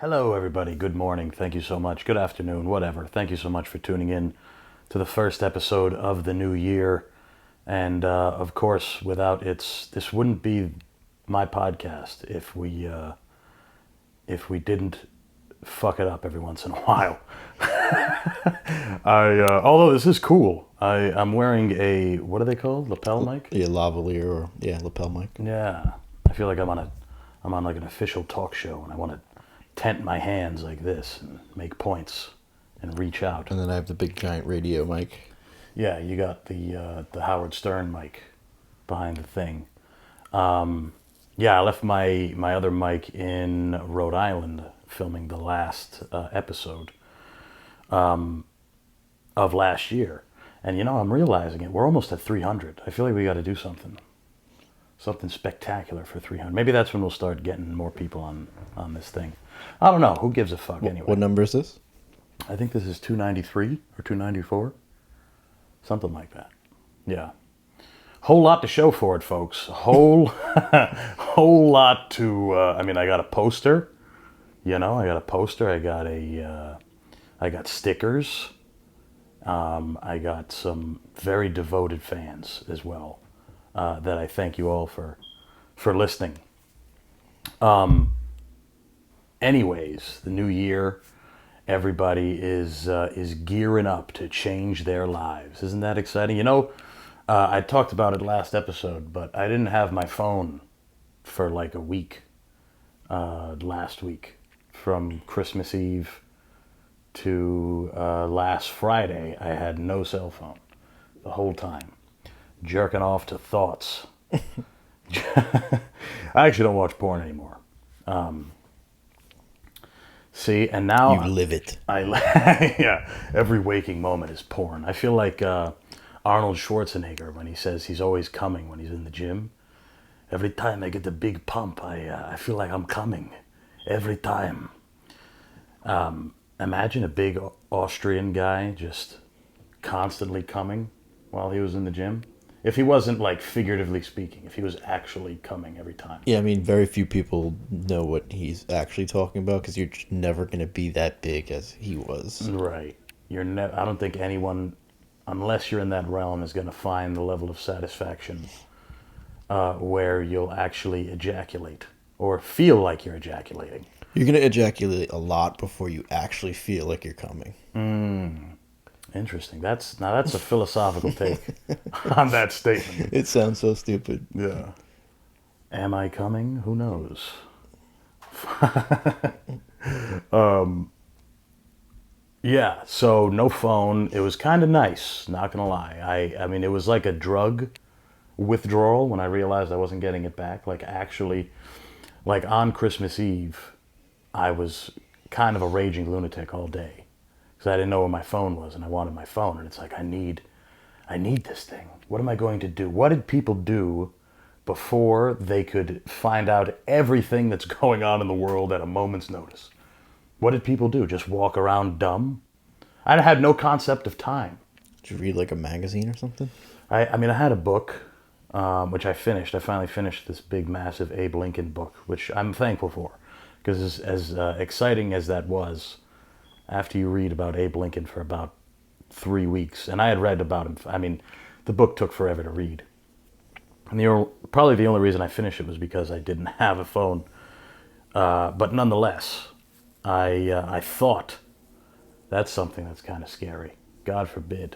Hello, everybody. Good morning. Thank you so much. Good afternoon, whatever. Thank you so much for tuning in to the first episode of the new year. And of course, this wouldn't be my podcast if we didn't fuck it up every once in a while. Although this is cool. I'm wearing a, what are they called? Lapel mic? Yeah, lavalier or lapel mic. Yeah. I feel like I'm on like an official talk show, and I want to tent my hands like this and make points and reach out. And then I have the big giant radio mic. Yeah, you got the Howard Stern mic behind the thing. Yeah, I left my other mic in Rhode Island filming the last episode of last year. And I'm realizing it. We're almost at 300. I feel like we got to do something spectacular for 300. Maybe that's when we'll start getting more people on this thing. I don't know. Who gives a fuck anyway? What number is this? I think this is 293 or 294. Something like that. Yeah. Whole lot to show for it, folks. Whole lot to, I got a poster. I got a poster. I got stickers. I got some very devoted fans as well. That I thank you all for listening. Anyways, the new year, everybody is gearing up to change their lives. Isn't that exciting? I talked about it last episode, but I didn't have my phone for like a week last week, from Christmas Eve to last Friday. I had no cell phone the whole time, jerking off to thoughts. I actually don't watch porn anymore. See, and now You live it. Yeah, every waking moment is porn. I feel like Arnold Schwarzenegger when he says he's always coming when he's in the gym. Every time I get a big pump, I feel like I'm coming. Every time. Imagine a big Austrian guy just constantly coming while he was in the gym. If he wasn't, like, figuratively speaking, if he was actually coming every time. Yeah, very few people know what he's actually talking about because you're just never going to be that big as he was. Right. I don't think anyone, unless you're in that realm, is going to find the level of satisfaction where you'll actually ejaculate or feel like you're ejaculating. You're going to ejaculate a lot before you actually feel like you're coming. Interesting. That's a philosophical take on that statement. It sounds so stupid. Yeah. Am I coming? Who knows? Yeah, so no phone. It was kind of nice, not gonna lie. I mean, it was like a drug withdrawal when I realized I wasn't getting it back. Like, actually, like on Christmas Eve, I was kind of a raging lunatic all day because I didn't know where my phone was, and I wanted my phone. And it's like, I need this thing. What am I going to do? What did people do before they could find out everything that's going on in the world at a moment's notice? What did people do? Just walk around dumb? I had no concept of time. Did you read like a magazine or something? I had a book, which I finished. I finally finished this big, massive Abe Lincoln book, which I'm thankful for. Because as exciting as that was, after you read about Abe Lincoln for about 3 weeks, and I had read about him, the book took forever to read. And probably the only reason I finished it was because I didn't have a phone. But nonetheless, I thought that's something that's kind of scary. God forbid.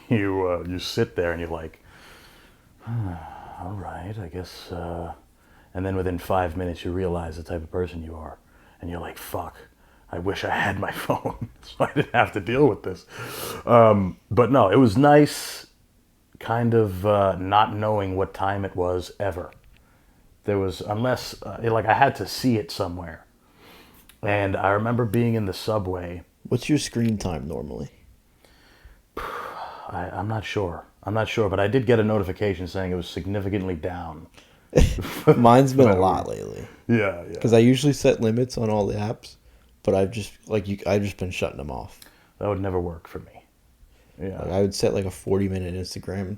You sit there and you're like, all right, I guess. And then within 5 minutes you realize the type of person you are. And you're like, fuck, I wish I had my phone so I didn't have to deal with this. But no, it was nice kind of not knowing what time it was ever. There was, unless, I had to see it somewhere. And I remember being in the subway. What's your screen time normally? I'm not sure, but I did get a notification saying it was significantly down. Mine's been a lot lately. Yeah. Because I usually set limits on all the apps, but I've just been shutting them off. That would never work for me. Yeah. I would set like a 40-minute Instagram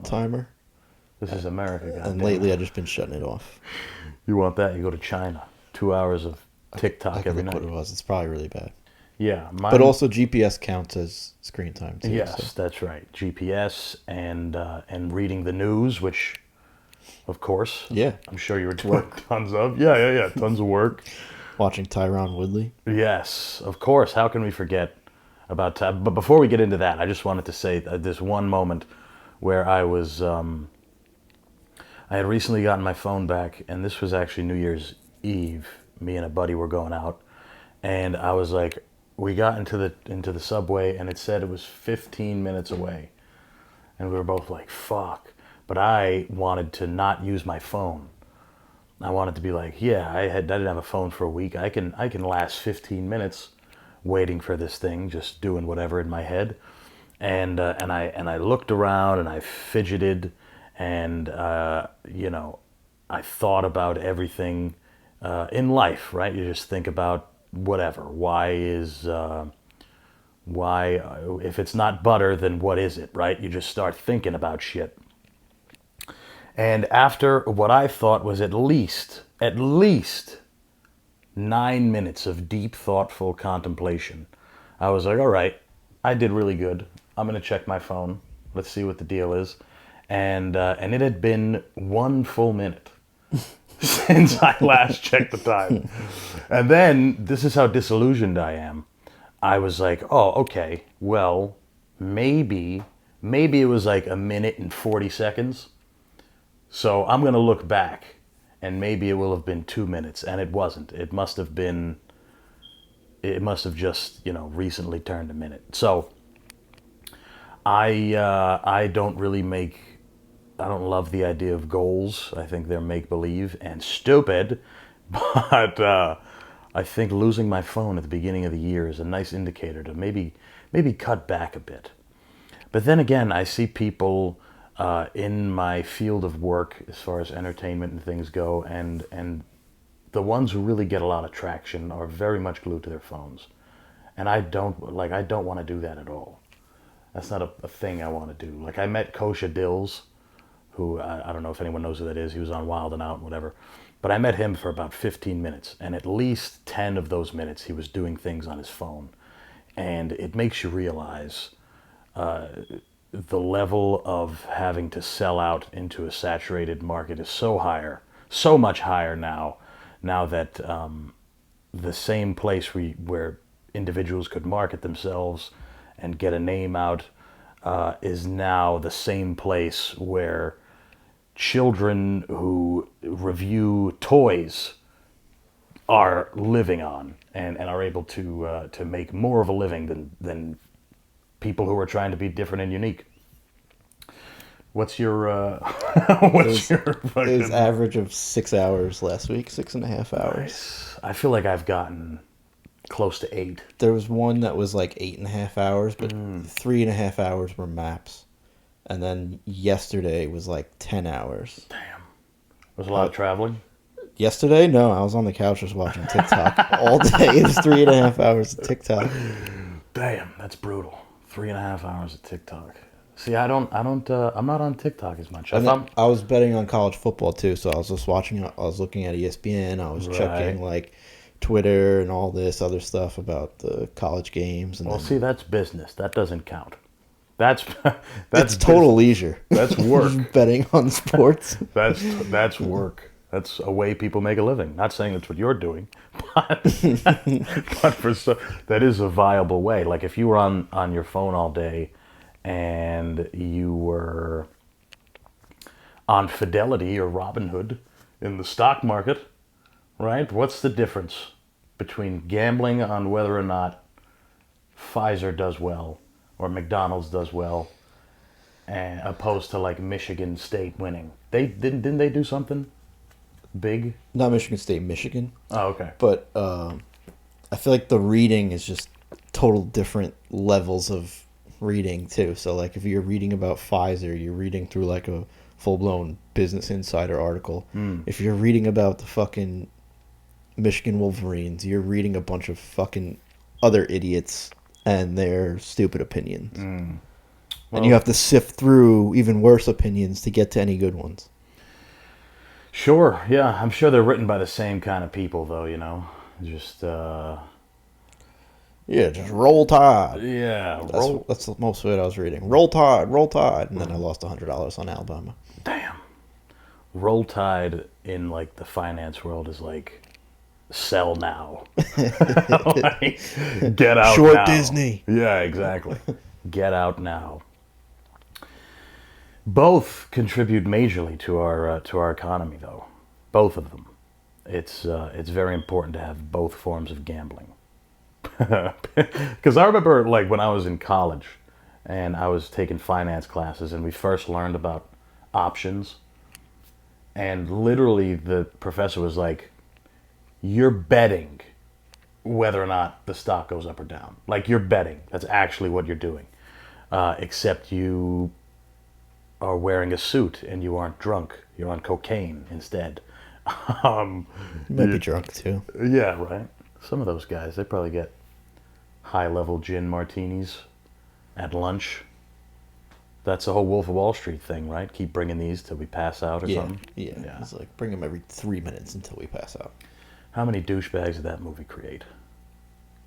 timer. This is America, goddamn. And lately I've just been shutting it off. You want that? You go to China. 2 hours of TikTok I can every look night. what it was. It's probably really bad. Yeah, But also GPS counts as screen time too. yes, So. that's right. GPS and reading the news, which, of course, Yeah. I'm sure you were doing tons of. Yeah, tons of work. Watching Tyron Woodley. Yes, of course. How can we forget about But before we get into that, I just wanted to say this one moment where I had recently gotten my phone back, and this was actually New Year's Eve. Me and a buddy were going out, and I was like, we got into the subway, and it said it was 15 minutes away, and we were both like, fuck. But I wanted to not use my phone. I wanted to be like, yeah, I didn't have a phone for a week. I can last 15 minutes waiting for this thing, just doing whatever in my head. And I looked around and I fidgeted, and I thought about everything in life, right? You just think about whatever. Why if it's not butter, then what is it, right? You just start thinking about shit. And after what I thought was at least 9 minutes of deep, thoughtful contemplation, I was like, all right, I did really good. I'm going to check my phone. Let's see what the deal is. And it had been 1 full minute since I last checked the time. And then, this is how disillusioned I am. I was like, oh, okay, well, maybe it was like 1 minute and 40 seconds. So I'm going to look back, and maybe it will have been 2 minutes, and it wasn't. It must have just, recently turned a minute. So I don't love the idea of goals. I think they're make-believe and stupid, but I think losing my phone at the beginning of the year is a nice indicator to maybe cut back a bit. But then again, I see people in my field of work, as far as entertainment and things go, and the ones who really get a lot of traction are very much glued to their phones. And I don't want to do that at all. That's not a thing I want to do. Like, I met Kosha Dills, who I don't know if anyone knows who that is. He was on Wild and Out and whatever. But I met him for about 15 minutes, and at least 10 of those minutes he was doing things on his phone. And it makes you realize the level of having to sell out into a saturated market is so much higher now that the same place where individuals could market themselves and get a name out is now the same place where children who review toys are living on and are able to make more of a living than people who are trying to be different and unique. What's your It was average of 6 hours last week, 6.5 hours. Nice. I feel like I've gotten close to 8. There was one that was like 8.5 hours, but 3.5 hours were maps. And then yesterday was like 10 hours. Damn. Was a lot of traveling? Yesterday? No, I was on the couch just watching TikTok all day. It was 3.5 hours of TikTok. Damn, that's brutal. 3.5 hours of TikTok. See, I'm not on TikTok as much. I was betting on college football too, so I was just watching. I was looking at ESPN. I was checking like Twitter and all this other stuff about the college games. And see, that's business. That doesn't count. That's it's total leisure. That's work. Betting on sports. That's work. That's a way people make a living. Not saying that's what you're doing, but that is a viable way. Like, if you were on your phone all day and you were on Fidelity or Robinhood in the stock market, right? What's the difference between gambling on whether or not Pfizer does well or McDonald's does well, and opposed to like Michigan State winning? Didn't they do something big? Not Michigan State, Michigan. Oh, okay. But I feel like the reading is just total different levels of reading too. So like if you're reading about Pfizer, you're reading through like a full-blown Business Insider article. If you're reading about the fucking Michigan Wolverines, you're reading a bunch of fucking other idiots and their stupid opinions. Well, and you have to sift through even worse opinions to get to any good ones. Sure, yeah. I'm sure they're written by the same kind of people, though, you know. Just Yeah, just roll tide. yeah, That's roll. that's most of it I was reading. Roll tide, roll tide, and then I lost $100 on Alabama. Damn. Roll Tide in like the finance world is like sell now. Like, get out Short now. Disney. Yeah, exactly. Get out now. Both contribute majorly to our economy, though. Both of them. It's very important to have both forms of gambling. Because I remember, like, when I was in college and I was taking finance classes, and we first learned about options, and literally the professor was like, "You're betting whether or not the stock goes up or down. Like, you're betting. That's actually what you're doing. Except you are wearing a suit and you aren't drunk. You're on cocaine instead." um, You might be drunk too. yeah, right. Some of those guys, they probably get high-level gin martinis at lunch. That's the whole Wolf of Wall Street thing, right? Keep bringing these till we pass out or Yeah, something. yeah. It's like bring them every 3 minutes until we pass out. How many douchebags did that movie create?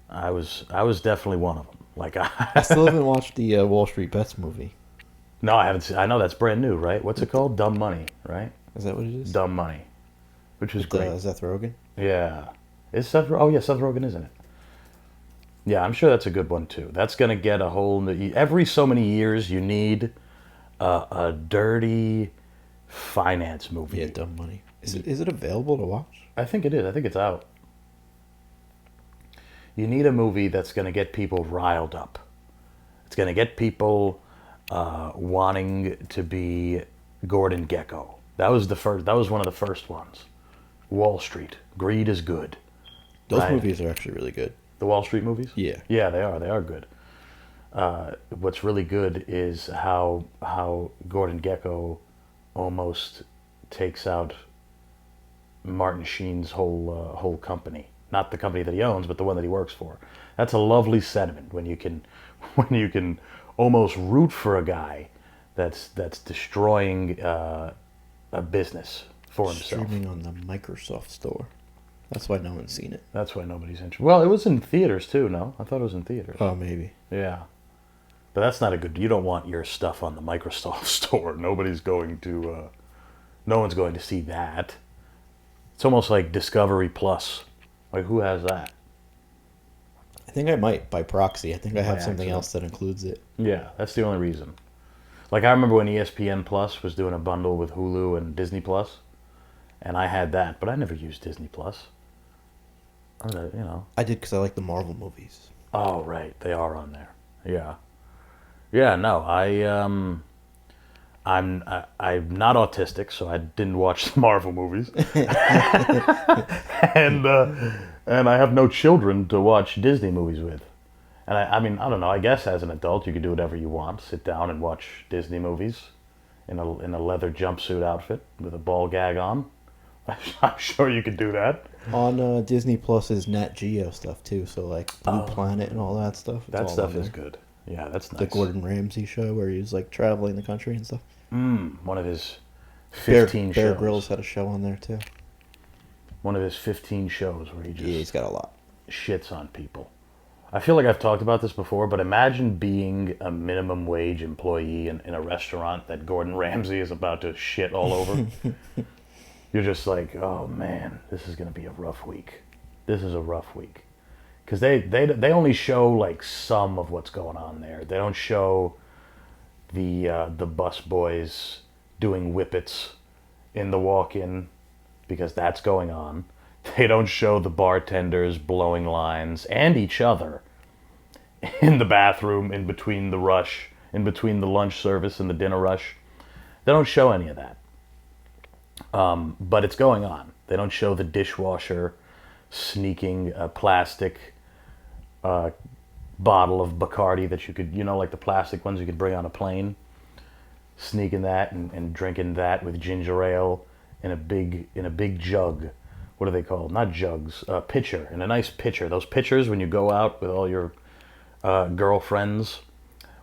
I was definitely one of them. Like I still haven't watched the Wall Street Bets movie. no, I haven't seen. I know that's brand new, right? What's it called? Dumb Money, right? Is that what it is? Dumb Money, which is With great. Seth Rogen. Yeah, is Seth? Oh yeah, Seth Rogen, isn't it? Yeah, I'm sure that's a good one too. That's gonna get a whole new. Every so many years, you need a dirty finance movie. Yeah, Dumb Money. Is it available to watch? I think it is. I think it's out. You need a movie that's going to get people riled up. It's going to get people wanting to be Gordon Gekko. That was the first. That was one of the first ones. Wall Street. Greed is good. Those Right. movies are actually really good. The Wall Street movies. Yeah. Yeah, they are. They are good. What's really good is how Gordon Gekko almost takes out Martin Sheen's whole company. Not the company that he owns, but the one that he works for. That's a lovely sentiment when you can when you can almost root for a guy that's destroying a business for himself. Streaming on the Microsoft Store. That's why no one's seen it. That's why nobody's interested. Well, it was in theaters too. No, I thought it was in theaters. Oh, maybe. Yeah, but that's not a good. You don't want your stuff on the Microsoft Store. Nobody's going to. No one's going to see that. It's almost like Discovery Plus. Like, who has that? I think I might by proxy. I think I have By something accident. else that includes it. Yeah, that's the only reason. Like, I remember when ESPN Plus was doing a bundle with Hulu and Disney Plus, and I had that, but I never used Disney Plus. Or the, you know. I did because I like the Marvel movies. Oh, right, they are on there. Yeah. Yeah, no, I'm not autistic, so I didn't watch the Marvel movies, and I have no children to watch Disney movies with. And I mean, I don't know. I guess as an adult, you can do whatever you want. Sit down and watch Disney movies in a leather jumpsuit outfit with a ball gag on. I'm sure you could do that. On Disney Plus is Nat Geo stuff too, so like Blue Planet and all that stuff. It's That all stuff on is there. good. Yeah, that's nice. The Gordon Ramsay show where he was like traveling the country and stuff. One of his 15 Bear shows. Grylls had a show on there too. One of his 15 shows where he just Yeah, he's got a lot. shits on people. I feel like I've talked about this before, but imagine being a minimum wage employee in a restaurant that Gordon Ramsay is about to shit all over. You're just like, oh man, this is going to be a rough week. This is a rough week. Because they only show like some of what's going on there. They don't show the bus boys doing whippets in the walk-in because that's going on. They don't show the bartenders blowing lines and each other in the bathroom in between the rush, in between the lunch service and the dinner rush. They don't show any of that. But it's going on. They don't show the dishwasher sneaking a plastic bottle of Bacardi that you could, like the plastic ones you could bring on a plane, sneaking that and drinking that with ginger ale in a big jug. What are they called? Not jugs. Pitcher. In a nice pitcher. Those pitchers when you go out with all your girlfriends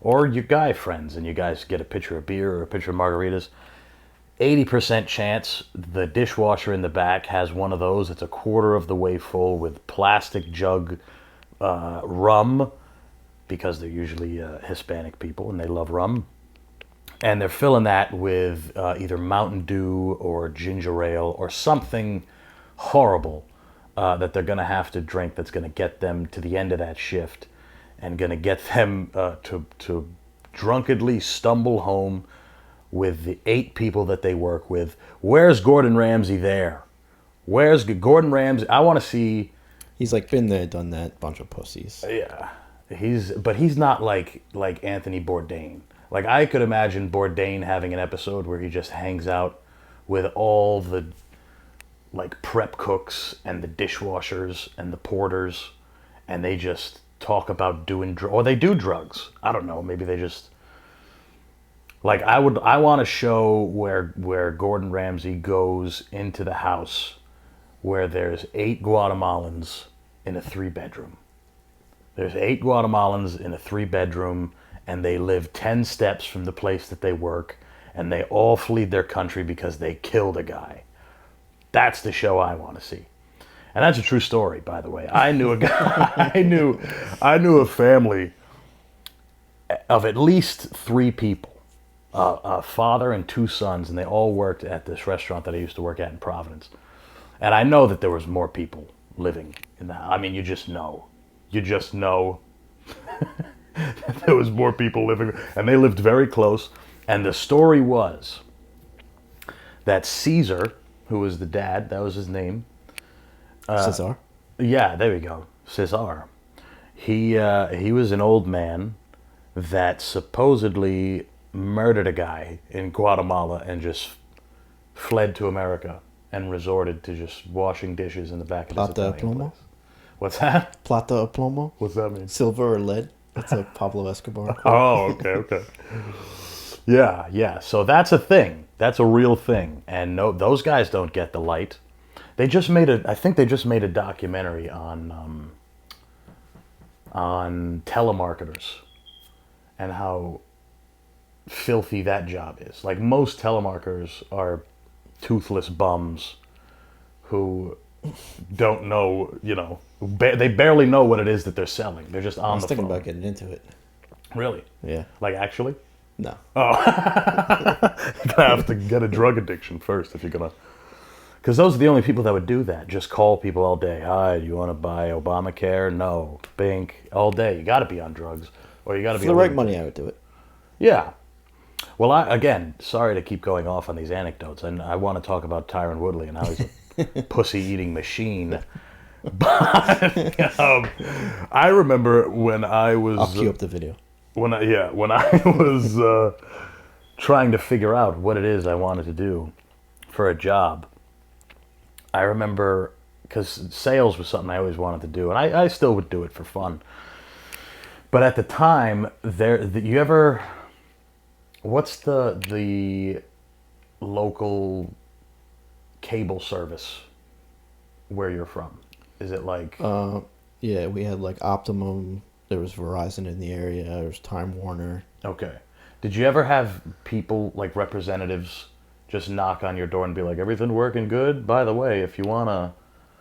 or your guy friends and you guys get a pitcher of beer or a pitcher of margaritas. 80% chance the dishwasher in the back has one of those. It's a quarter of the way full with plastic jug rum, because they're usually Hispanic people and they love rum. And they're filling that with either Mountain Dew or ginger ale or something horrible that they're going to have to drink that's going to get them to the end of that shift and going to get them to drunkenly stumble home with the 8 people that they work with. Where's Gordon Ramsay there? Where's Gordon Ramsay? I want to see. He's like been there, done that, bunch of pussies. Yeah, he's not like Anthony Bourdain. Like, I could imagine Bourdain having an episode where he just hangs out with all the like prep cooks and the dishwashers and the porters, and they just talk about doing or they do drugs. I don't know. Maybe they just. Like, I want a show where Gordon Ramsay goes into the house where there's 8 Guatemalans in a 3-bedroom. There's 8 Guatemalans in a 3-bedroom, and they live 10 steps from the place that they work, and they all fled their country because they killed a guy. That's the show I want to see. And that's a true story, by the way. I knew a guy, I knew a family of at least 3 people. A father and 2 sons, and they all worked at this restaurant that I used to work at in Providence. And I know that there was more people living in the house. I mean, you just know that there was more people living, and they lived very close. And the story was that Caesar, who was the dad, that was his name. Cesar? Yeah, there we go. Cesar. He was an old man that supposedly murdered a guy in Guatemala and just fled to America and resorted to just washing dishes in the back of his Plata Italian plomo? place. What's that? Plata o plomo? What's that mean? Silver or lead? That's a Pablo Escobar quote. Oh, okay. Yeah. So that's a thing. That's a real thing. And no, those guys don't get the light. I think they just made a documentary on telemarketers and how filthy that job is. Like, most telemarketers are toothless bums who don't know, they barely know what it is that they're selling. They're just on the phone. I was thinking about getting into it. Really? Yeah. Like, actually? No. Oh. You're gonna have to get a drug addiction first if you're gonna. Because those are the only people that would do that. Just call people all day. Hi, do you want to buy Obamacare? No. Bink. All day. You got to be on drugs, or you got to be. For the right money, I would do it. Yeah. Well, again, sorry to keep going off on these anecdotes, and I want to talk about Tyron Woodley and how he's a pussy-eating machine. But I remember when I was. I'll cue up the video. When I was trying to figure out what it is I wanted to do for a job, I remember, because sales was something I always wanted to do, and I still would do it for fun. But at the time, what's the local cable service where you're from? Is it like? Yeah, we had like Optimum. There was Verizon in the area. There was Time Warner. Okay. Did you ever have people, like representatives, just knock on your door and be like, everything working good? By the way, if you want to...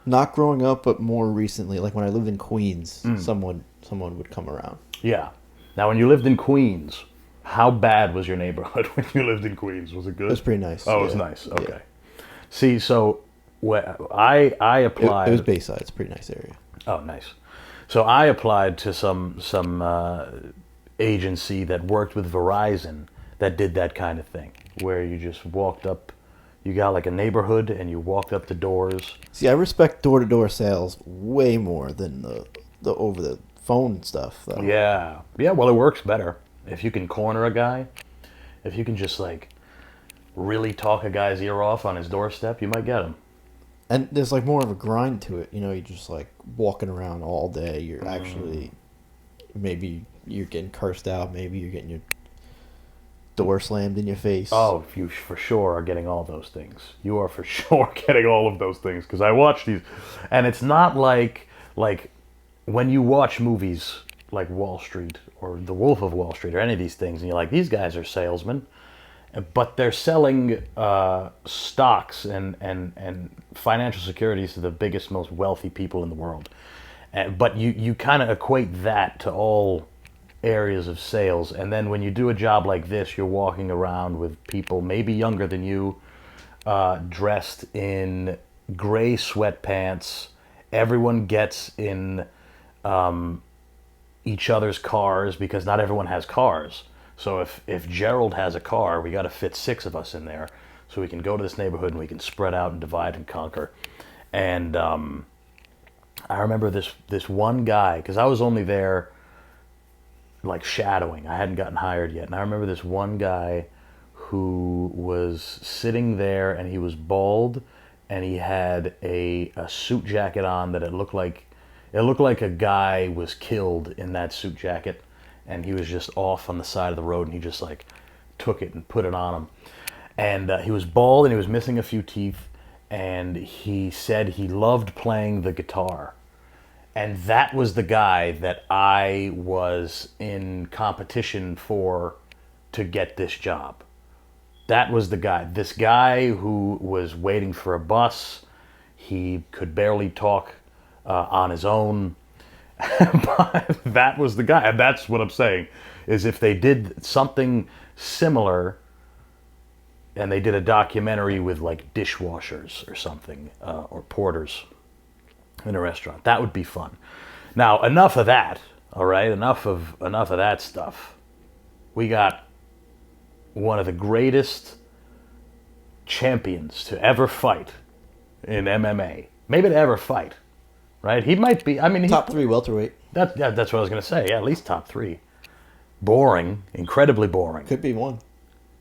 Not growing up, but more recently. Like when I lived in Queens, someone would come around. Yeah. Now, when you lived in Queens, how bad was your neighborhood when you lived in Queens? Was it good? It was pretty nice. Oh, it was nice. Okay. Yeah. See, so I applied... It was Bayside. It's a pretty nice area. Oh, nice. So I applied to some agency that worked with Verizon that did that kind of thing, where you just walked up, you got like a neighborhood, and you walked up to doors. See, I respect door-to-door sales way more than the over the phone stuff, though. Yeah. Well, it works better if you can corner a guy. If you can just like really talk a guy's ear off on his doorstep, you might get him. And there's like more of a grind to it, you're just like walking around all day. You're actually, maybe you're getting cursed out, maybe you're getting your door slammed in your face. Oh, you for sure are getting all those things. You are for sure getting all of those things, because I watch these, and it's not like when you watch movies like Wall Street or The Wolf of Wall Street or any of these things, and you're like, these guys are salesmen, but they're selling stocks and financial securities to the biggest, most wealthy people in the world. But you kind of equate that to all areas of sales. And then when you do a job like this, you're walking around with people maybe younger than you, dressed in gray sweatpants. Everyone gets in each other's cars because not everyone has cars. So if Gerald has a car, we got to fit 6 of us in there so we can go to this neighborhood and we can spread out and divide and conquer. And I remember this one guy, because I was only there like shadowing. I hadn't gotten hired yet. And I remember this one guy who was sitting there, and he was bald, and he had a suit jacket on that it looked like a guy was killed in that suit jacket, and he was just off on the side of the road, and he just like took it and put it on him. And he was bald, and he was missing a few teeth, and he said he loved playing the guitar. And that was the guy that I was in competition for to get this job. That was the guy. This guy who was waiting for a bus. He could barely talk on his own. But that was the guy. And that's what I'm saying, is if they did something similar and they did a documentary with like dishwashers or something, or porters in a restaurant, that would be fun. Now, enough of that, all right? Enough of that stuff. We got one of the greatest champions to ever fight in MMA. Maybe to ever fight, right? He might be, I mean... Top 3 welterweight. That's what I was going to say. Yeah, at least top 3. Boring. Incredibly boring. Could be one.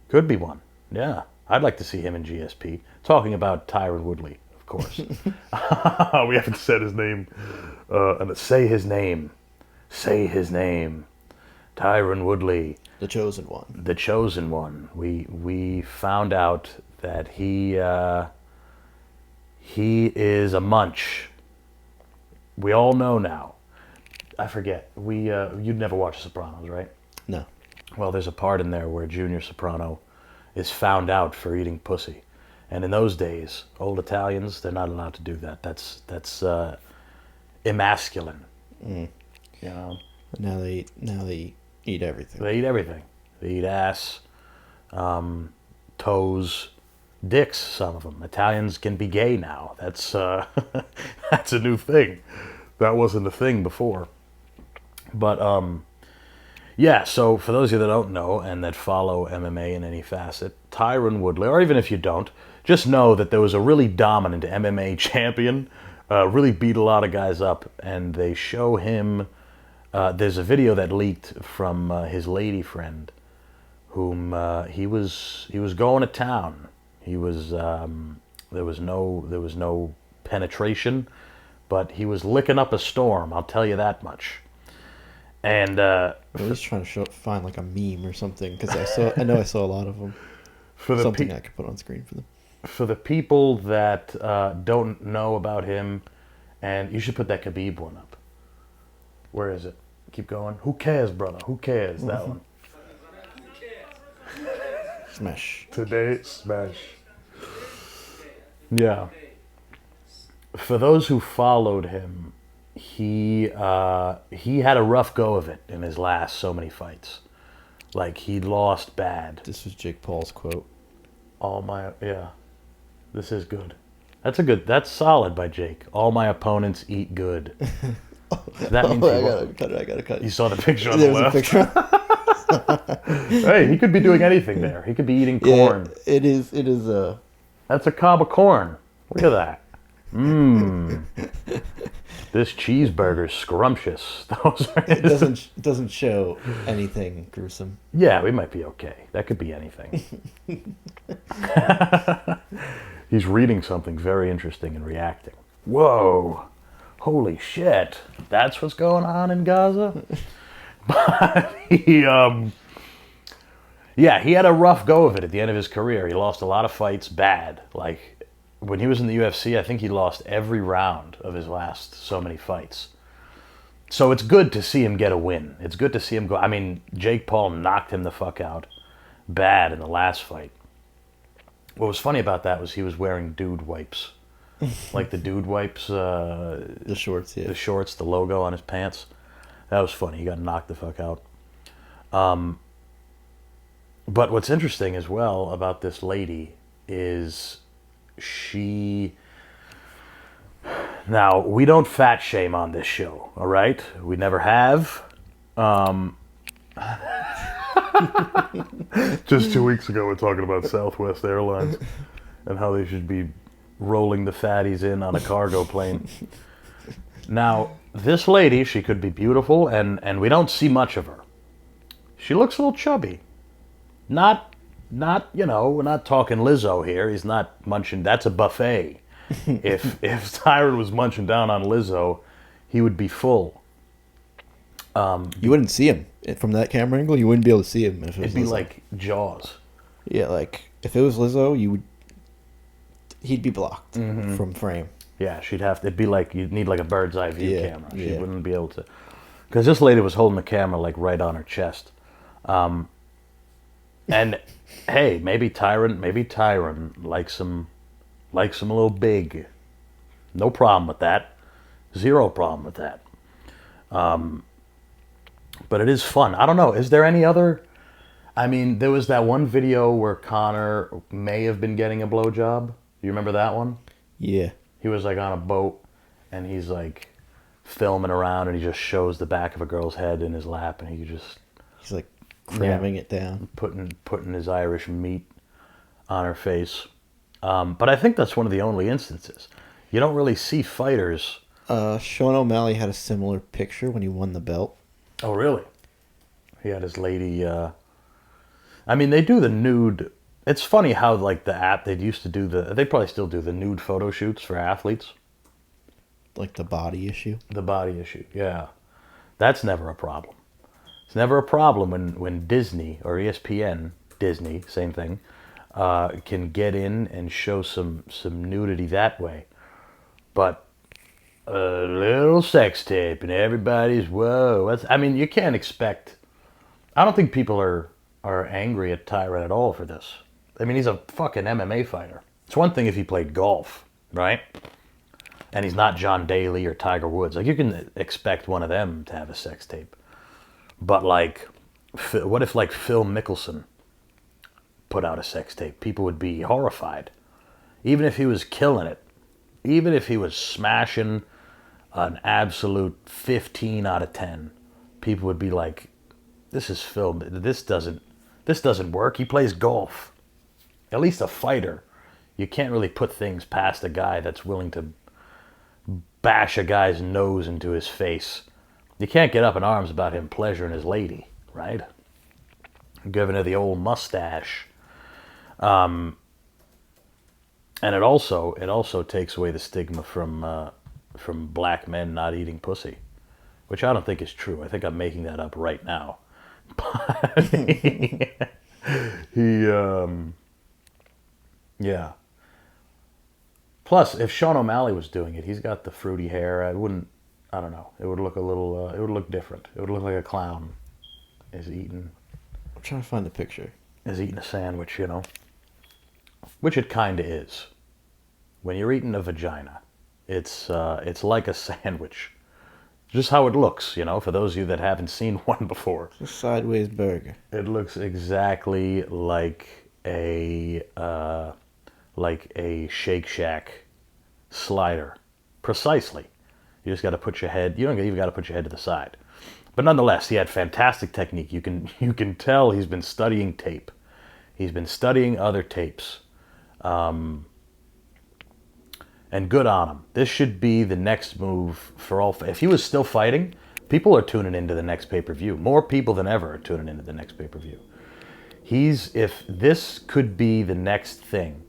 Could be one. Yeah. I'd like to see him in GSP. Talking about Tyron Woodley, of course. We haven't said his name. And say his name. Say his name. Tyron Woodley. The chosen one. The chosen one. We found out that he is a munch. We all know now. I forget. You'd never watched Sopranos, right? No. Well, there's a part in there where Junior Soprano is found out for eating pussy. And in those days, old Italians, they're not allowed to do that. That's emasculine. Mm. You know? Now they eat everything. They eat everything. They eat ass, toes, dicks, some of them. Italians can be gay now. That's that's a new thing. That wasn't a thing before. But, yeah, so for those of you that don't know and that follow MMA in any facet, Tyron Woodley, or even if you don't, just know that there was a really dominant MMA champion, really beat a lot of guys up, and they show him, there's a video that leaked from his lady friend, whom he was going to town. He was, there was no penetration, but he was licking up a storm, I'll tell you that much. And I was trying to find like a meme or something, because I know I saw a lot of them. For the something I could put on screen for them. For the people that don't know about him, and you should put that Khabib one up. Where is it? Keep going. Who cares, brother? Who cares? That one. Smash. Today, smash. Yeah. For those who followed him, he had a rough go of it in his last so many fights. Like, he lost bad. This was Jake Paul's quote. This is good. That's solid by Jake. All my opponents eat good. That means I gotta cut it. You saw the picture on the left. A picture. Hey, he could be doing anything there. He could be eating corn. Yeah, it is That's a cob of corn. Look at that. Mmm. This cheeseburger's scrumptious. It doesn't show anything gruesome. Yeah, we might be okay. That could be anything. He's reading something very interesting and reacting. Whoa. Holy shit. That's what's going on in Gaza? But he had a rough go of it at the end of his career. He lost a lot of fights bad. Like, when he was in the UFC, I think he lost every round of his last so many fights. So it's good to see him get a win. It's good to see him go. I mean, Jake Paul knocked him the fuck out. bad in the last fight. What was funny about that was he was wearing dude wipes. Like the dude wipes, The shorts, yeah. the shorts, the logo on his pants. That was funny. He got knocked the fuck out. But what's interesting as well about this lady is she... Now, we don't fat shame on this show, all right? We never have. Just 2 weeks ago, we're talking about Southwest Airlines and how they should be rolling the fatties in on a cargo plane. Now, this lady, she could be beautiful, and we don't see much of her. She looks a little chubby. Not, we're not talking Lizzo here. He's not munching. That's a buffet. If Tyron was munching down on Lizzo, he would be full. You wouldn't see him from that camera angle. You wouldn't be able to see him if it was It'd be Lizzo. like Jaws. Yeah, like if it was Lizzo, he'd be blocked from frame. Yeah, it'd be like, you'd need like a bird's eye view Yeah, camera. She yeah. wouldn't be able to, because this lady was holding the camera like right on her chest. And hey, maybe Tyron likes him a little big. No problem with that. Zero problem with that. But it is fun. I don't know. Is there any other? I mean, there was that one video where Connor may have been getting a blowjob. You remember that one? Yeah. He was like on a boat, and he's like filming around, and he just shows the back of a girl's head in his lap, and He's like cramming it down. putting his Irish meat on her face. But I think that's one of the only instances. You don't really see fighters. Sean O'Malley had a similar picture when he won the belt. Oh, really? He had his lady. I mean, they do the nude. It's funny how like they used to do they probably still do the nude photo shoots for athletes. Like the body issue. The body issue, yeah. That's never a problem. It's never a problem when Disney or ESPN, Disney, same thing, can get in and show some nudity that way. But a little sex tape and everybody's, whoa. I mean, you can't expect... I don't think people are angry at Tyron at all for this. I mean, he's a fucking MMA fighter. It's one thing if he played golf, right? And he's not John Daly or Tiger Woods. Like, you can expect one of them to have a sex tape. But, like, what if, like, Phil Mickelson put out a sex tape? People would be horrified. Even if he was killing it. Even if he was smashing an absolute 15 out of 10. People would be like, this is Phil. This doesn't work. He plays golf. At least a fighter. You can't really put things past a guy that's willing to bash a guy's nose into his face. You can't get up in arms about him pleasuring his lady, right? Giving her the old mustache. And it also takes away the stigma from black men not eating pussy, which I don't think is true. I think I'm making that up right now. But yeah. Plus, if Sean O'Malley was doing it, he's got the fruity hair. I don't know. It would look a little, it would look different. It would look like a clown is eating I'm trying to find the picture. a sandwich, you know. Which it kind of is. When you're eating a vagina, it's like a sandwich. Just how it looks, you know, for those of you that haven't seen one before. It's a sideways burger. It looks exactly like a Shake Shack slider. Precisely. You just got to put your head, you don't even got to put your head to the side. But nonetheless, he had fantastic technique. You can tell he's been studying tape. He's been studying other tapes. And good on him. This should be the next move for all. If he was still fighting, people are tuning into the next pay-per-view. More people than ever are tuning into the next pay-per-view. If this could be the next thing,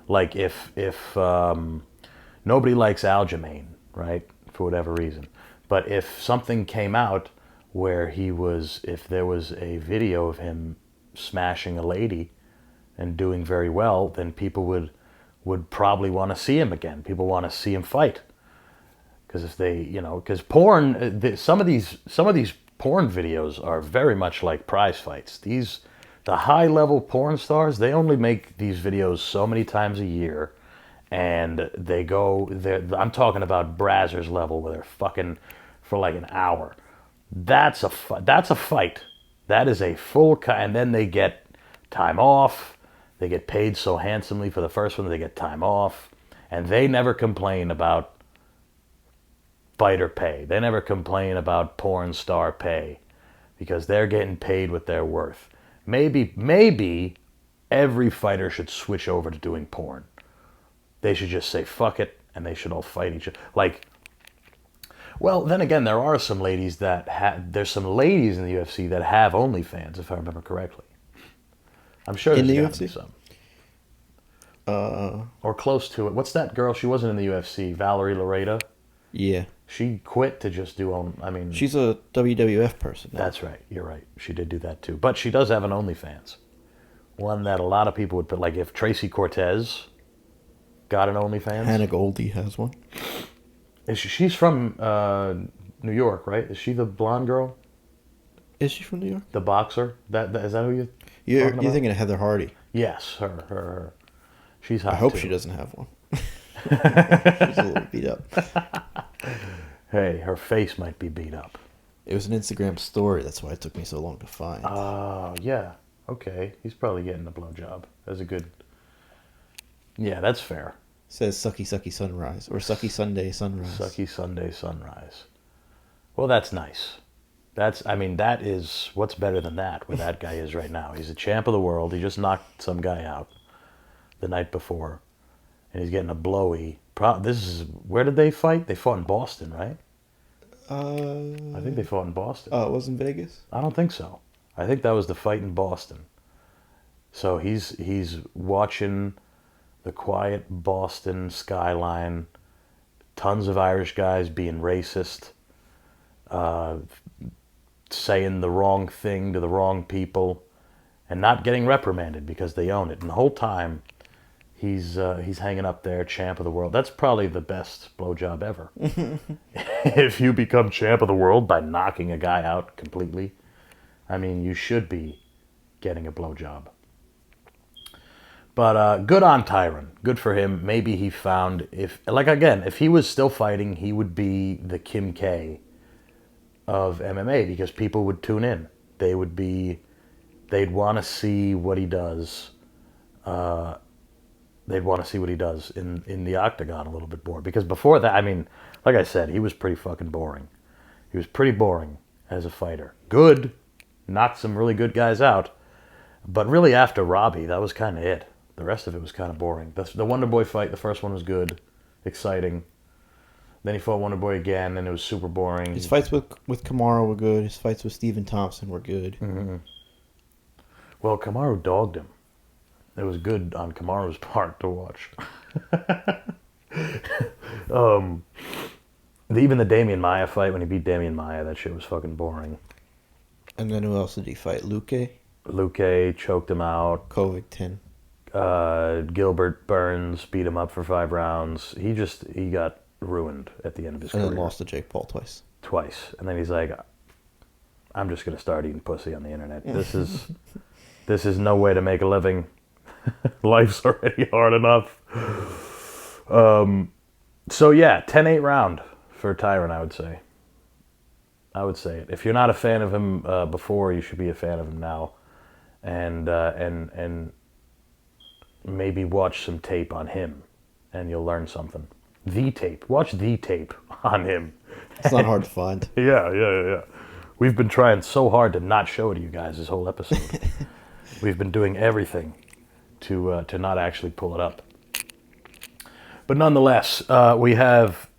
like if nobody likes Aljamain, right, for whatever reason, but if something came out where if there was a video of him smashing a lady and doing very well, then people would probably want to see him again. People want to see him fight. Because because porn, some of these porn videos are very much like prize fights. These The high-level porn stars, they only make these videos so many times a year, and I'm talking about Brazzers level, where they're fucking for like an hour. That's a fight. That is a and then they get time off. They get paid so handsomely for the first one, they get time off. And they never complain about fighter pay. They never complain about porn star pay because they're getting paid what they're worth. Maybe every fighter should switch over to doing porn. They should just say fuck it, and they should all fight each other. Like, well, then again, there are some ladies there's some ladies in the UFC that have OnlyFans, if I remember correctly. I'm sure in there's the got to be UFC? some. Or close to it. What's that girl? She wasn't in the UFC. Valerie Lareda. Yeah. She quit to just do She's a WWF person now. That's right. You're right. She did do that too. But she does have an OnlyFans. One that a lot of people would put, like if Tracy Cortez got an OnlyFans. Hannah Goldie has one. She's from New York, right? Is she the blonde girl? Is she from New York? The boxer? Is that who You're thinking of Heather Hardy. Yes, her. She's hot I hope too. she doesn't have one. She's a little beat up. Hey, her face might be beat up. It was an Instagram story. That's why it took me so long to find. Oh, yeah. Okay. He's probably getting a blowjob. That's a good... Yeah, that's fair. Says Sucky Sucky Sunrise or Sucky Sunday Sunrise. Sucky Sunday Sunrise. Well, that's nice. That is... What's better than that, where that guy is right now? He's a champ of the world. He just knocked some guy out the night before. And he's getting a blowy. Where did they fight? They fought in Boston, right? I think they fought in Boston. Oh, it was in Vegas? I don't think so. I think that was the fight in Boston. So he's watching the quiet Boston skyline, tons of Irish guys being racist, saying the wrong thing to the wrong people, and not getting reprimanded because they own it. And the whole time, he's hanging up there, champ of the world. That's probably the best blowjob ever. If you become champ of the world by knocking a guy out completely, you should be getting a blowjob. But good on Tyron. Good for him. Maybe he found, if he was still fighting, he would be the Kim K of MMA because people would tune in. They'd want to see what he does. They'd want to see what he does in the octagon a little bit more. Because before that, like I said, he was pretty fucking boring. He was pretty boring as a fighter. Good. Knocked some really good guys out. But really after Robbie, that was kind of it. The rest of it was kind of boring. The Wonder Boy fight, the first one was good. Exciting. Then he fought Wonder Boy again, and it was super boring. His fights with Kamaru were good. His fights with Stephen Thompson were good. Mm-hmm. Well, Kamaru dogged him. It was good on Kamaru's part to watch. Even the Damian Maia fight, when he beat Damian Maia, that shit was fucking boring. And then who else did he fight? Luque choked him out. Covington. Gilbert Burns beat him up for 5 rounds. He got ruined at the end of his career. And then lost to Jake Paul twice. And then he's like, I'm just going to start eating pussy on the internet. This is no way to make a living. Life's already hard enough. So yeah, 10-8 round for Tyron, I would say. I would say it. If you're not a fan of him before, you should be a fan of him now. And maybe watch some tape on him, and you'll learn something. Watch the tape on him. It's not hard to find. Yeah. We've been trying so hard to not show it to you guys this whole episode. We've been doing everything to not actually pull it up. But nonetheless, we have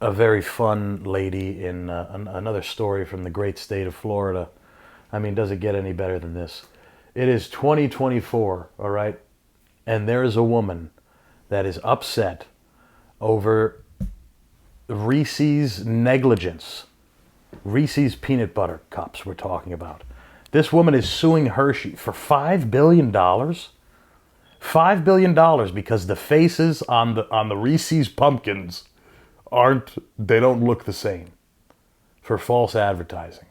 a very fun lady in another story from the great state of Florida. Does it get any better than this? It is 2024, all right? And there is a woman that is upset over Reese's negligence. Reese's peanut butter cups we're talking about. This woman is suing Hershey for $5 billion. $5 billion because the faces on the Reese's pumpkins they don't look the same for false advertising.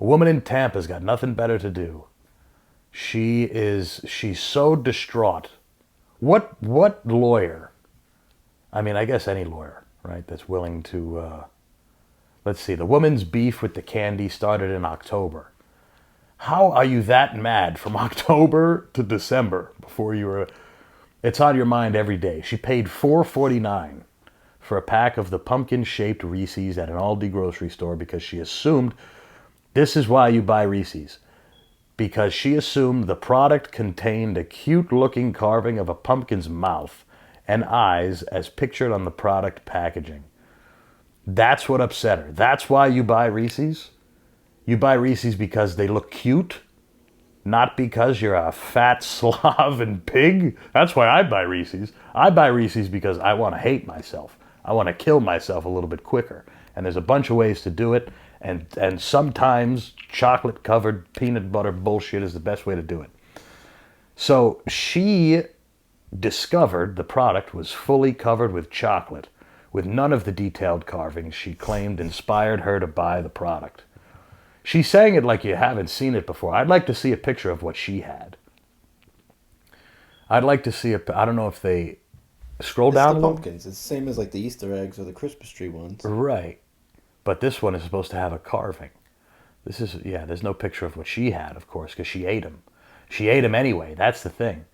A woman in Tampa's got nothing better to do She's so distraught. What lawyer? I mean, I guess any lawyer, right? That's willing to. Let's see. The woman's beef with the candy started in October. How are you that mad from October to December before you were? It's on your mind every day. She paid $4.49 for a pack of the pumpkin-shaped Reese's at an Aldi grocery store because she assumed this is why you buy Reese's. Because she assumed the product contained a cute-looking carving of a pumpkin's mouth and eyes as pictured on the product packaging. That's what upset her. That's why you buy Reese's? You buy Reese's because they look cute? Not because you're a fat Slav and pig? That's why I buy Reese's. I buy Reese's because I want to hate myself. I want to kill myself a little bit quicker. And there's a bunch of ways to do it. And sometimes chocolate-covered peanut butter bullshit is the best way to do it. So she discovered the product was fully covered with chocolate, with none of the detailed carvings she claimed inspired her to buy the product. She's saying it like you haven't seen it before. I'd like to see a picture of what she had. I'd like to see I don't know if they scroll It's down the a little. pumpkins. It's the same as like the Easter eggs or the Christmas tree ones. Right. But this one is supposed to have a carving. This is, yeah, there's no picture of what she had, of course, because she ate them. She ate them anyway. That's the thing.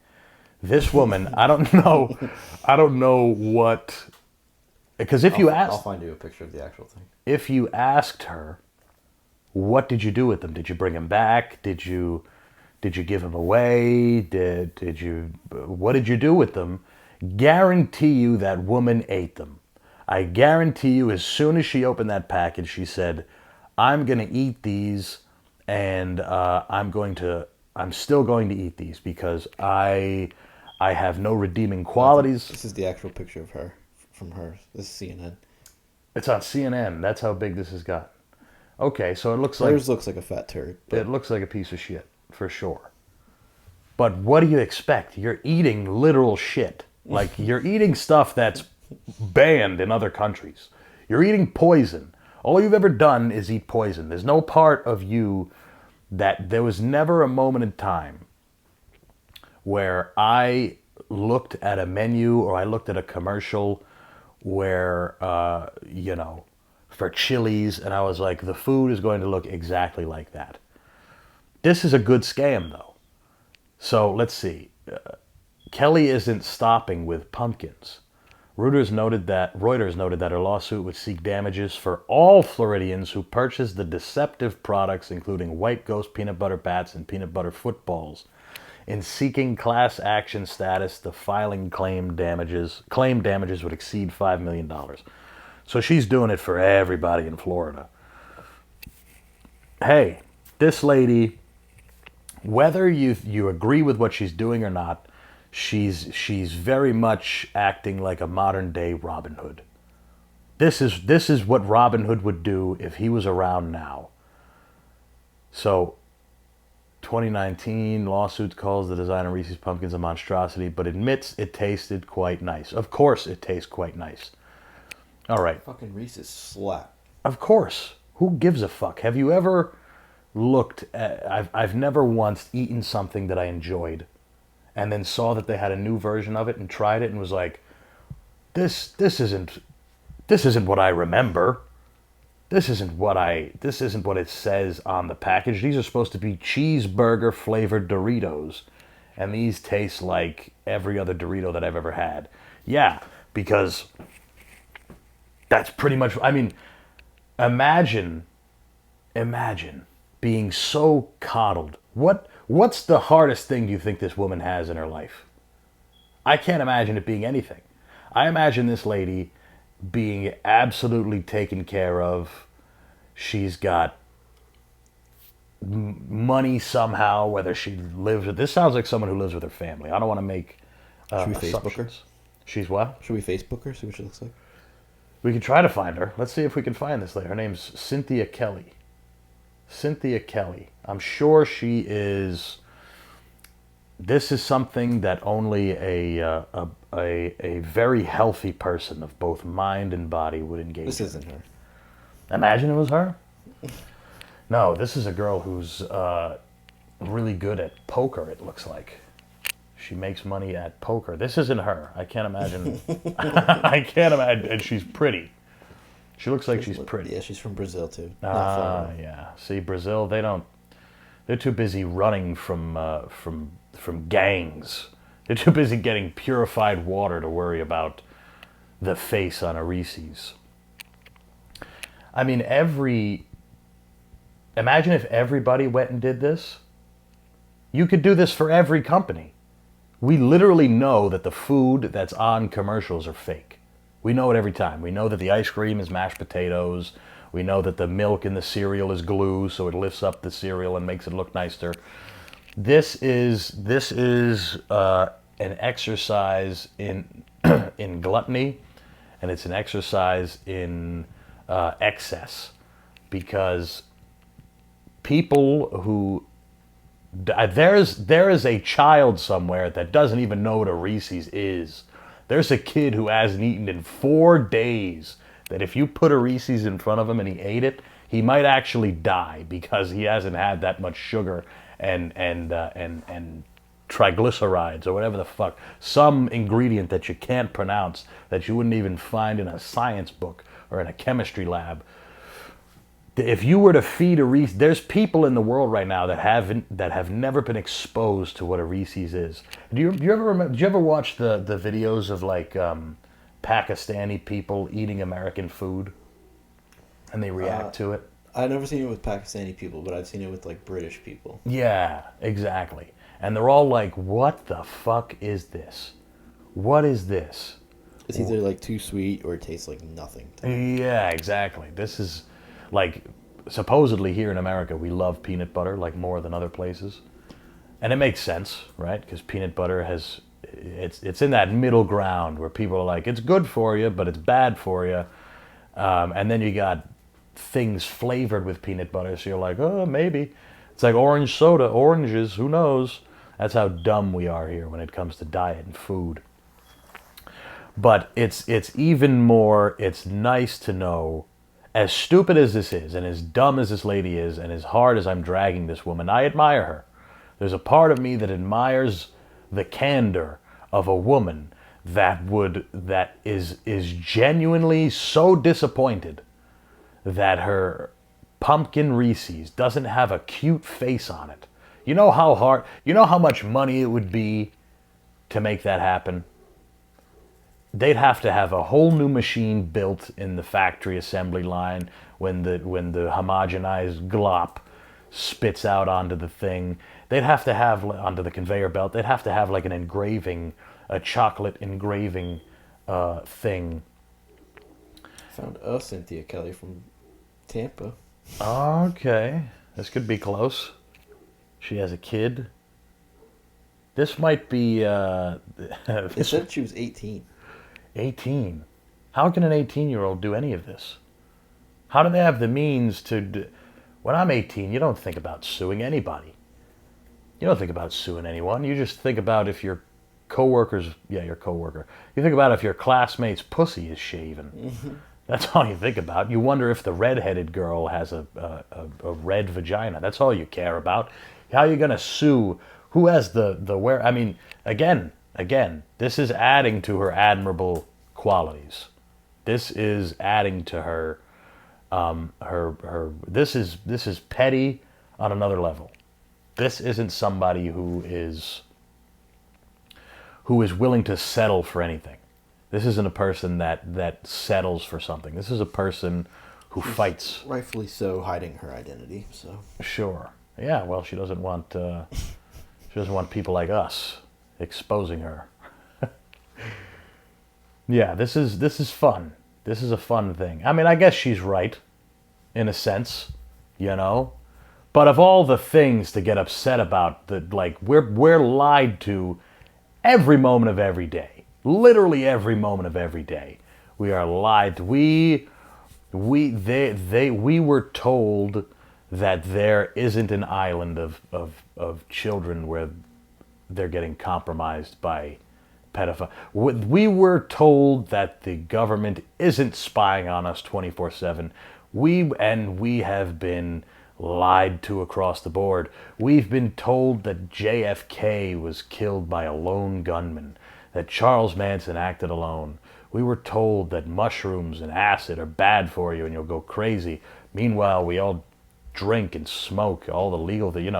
This woman, I don't know what, because if you I'll asked, find you a picture of the actual thing. if you asked her, what did you do with them? Did you bring them back? Did you give them away? What did you do with them? Guarantee you that woman ate them. I guarantee you as soon as she opened that package, she said, I'm going to eat these and I'm still going to eat these because I have no redeeming qualities. This is the actual picture of her, from her. This is CNN. It's on CNN. That's how big this has got. Okay, so it looks Hers looks like a fat turd. It looks like a piece of shit, for sure. But what do you expect? You're eating literal shit. Like, you're eating stuff that's banned in other countries. You're eating poison. All you've ever done is eat poison. There's no part of you that there was never a moment in time where I looked at a menu or I looked at a commercial where, for Chili's, and I was like, the food is going to look exactly like that. This is a good scam, though. So let's see. Kelly isn't stopping with pumpkins. Reuters noted that her lawsuit would seek damages for all Floridians who purchased the deceptive products, including White Ghost peanut butter bats and peanut butter footballs. In seeking class action status, the filing claim damages would exceed $5 million. So she's doing it for everybody in Florida. Hey, this lady, whether you agree with what she's doing or not, she's very much acting like a modern day Robin Hood. This is what Robin Hood would do if he was around now. So 2019 lawsuit calls the design of Reese's Pumpkins a monstrosity, but admits it tasted quite nice. Of course it tastes quite nice. All right. Fucking Reese's slap. Of course. Who gives a fuck? Have you ever looked at... I've never once eaten something that I enjoyed and then saw that they had a new version of it and tried it and was like, this isn't what I remember. This isn't what it says on the package. These are supposed to be cheeseburger flavored Doritos, and these taste like every other Dorito that I've ever had. Yeah, because that's pretty much, I mean, imagine being so coddled. What's the hardest thing do you think this woman has in her life? I can't imagine it being anything. I imagine this lady being absolutely taken care of. She's got money somehow, whether she lives with... This sounds like someone who lives with her family. I don't want to make Should we Facebook her? assumptions. She's what? Should we Facebook her? See what she looks like? We could try to find her. Let's see if we can find this lady. Her name's Cynthia Kelly. Cynthia Kelly. I'm sure she is... This is something that only a very healthy person of both mind and body would engage in. This isn't her. Imagine it was her. No, this is a girl who's really good at poker, it looks like. She makes money at poker. This isn't her. I can't imagine. I can't imagine. And she's pretty. She looks like she's pretty. Yeah, she's from Brazil too. Not far away. Yeah. See, Brazil, they don't. They're too busy running from gangs. They're too busy getting purified water to worry about the face on a Reese's. I mean, imagine if everybody went and did this. You could do this for every company. We literally know that the food that's on commercials are fake. We know it every time. We know that the ice cream is mashed potatoes. We know that the milk in the cereal is glue, so it lifts up the cereal and makes it look nicer. This is an exercise in in gluttony, and it's an exercise in excess, because people who there is a child somewhere that doesn't even know what a Reese's is. There's a kid who hasn't eaten in 4 days, that if you put a Reese's in front of him and he ate it, he might actually die because he hasn't had that much sugar and triglycerides or whatever the fuck, some ingredient that you can't pronounce, that you wouldn't even find in a science book or in a chemistry lab. If you were to feed a Reese's, there's people in the world right now that have never been exposed to what a Reese's is. Do you ever remember? Do you ever watch the videos of like Pakistani people eating American food, and they react to it? I've never seen it with Pakistani people, but I've seen it with like British people. Yeah, exactly. And they're all like, "What the fuck is this? What is this?" It's either like too sweet or it tastes like nothing. Yeah, exactly. This is like, supposedly here in America we love peanut butter like more than other places, and it makes sense, right? Because peanut butter it's in that middle ground where people are like, it's good for you but it's bad for you, and then you got things flavored with peanut butter, so you're like, oh, maybe. It's like orange soda, oranges, who knows? That's how dumb we are here when it comes to diet and food. But it's even more, it's nice to know, as stupid as this is, and as dumb as this lady is, and as hard as I'm dragging this woman, I admire her. There's a part of me that admires the candor of a woman that is genuinely so disappointed that her pumpkin Reese's doesn't have a cute face on it. You know how much money it would be to make that happen? They'd have to have a whole new machine built in the factory assembly line when the homogenized glop spits out onto the thing. They'd have to have, onto the conveyor belt, they'd have to have like an engraving, a chocolate engraving thing. Found Cynthia Kelly from Tampa. Okay, this could be close. She has a kid. This might be... It said she was 18. 18. How can an 18-year-old do any of this? How do they have the means to... When I'm 18, you don't think about suing anybody. You don't think about suing anyone. You just think about if your coworker's... Yeah, your coworker. You think about if your classmate's pussy is shaven. Mm-hmm. That's all you think about. You wonder if the redheaded girl has a red vagina. That's all you care about. How are you going to sue? Who has the where? I mean, again, this is adding to her admirable qualities. This is adding to her, This is petty on another level. This isn't somebody who is willing to settle for anything. This isn't a person that settles for something. This is a person who fights. Rightfully so, hiding her identity. So sure, yeah. Well, she doesn't want people like us exposing her. Yeah, this is fun. This is a fun thing. I mean, I guess she's right, in a sense, you know. But of all the things to get upset about, that like we're lied to every moment of every day. Literally every moment of every day, we are lied to. We were told that there isn't an island of children where they're getting compromised by pedophiles. We were told that the government isn't spying on us 24/7. We have been lied to across the board. We've been told that JFK was killed by a lone gunman, that Charles Manson acted alone. We were told that mushrooms and acid are bad for you and you'll go crazy. Meanwhile, we all drink and smoke, all the legal things,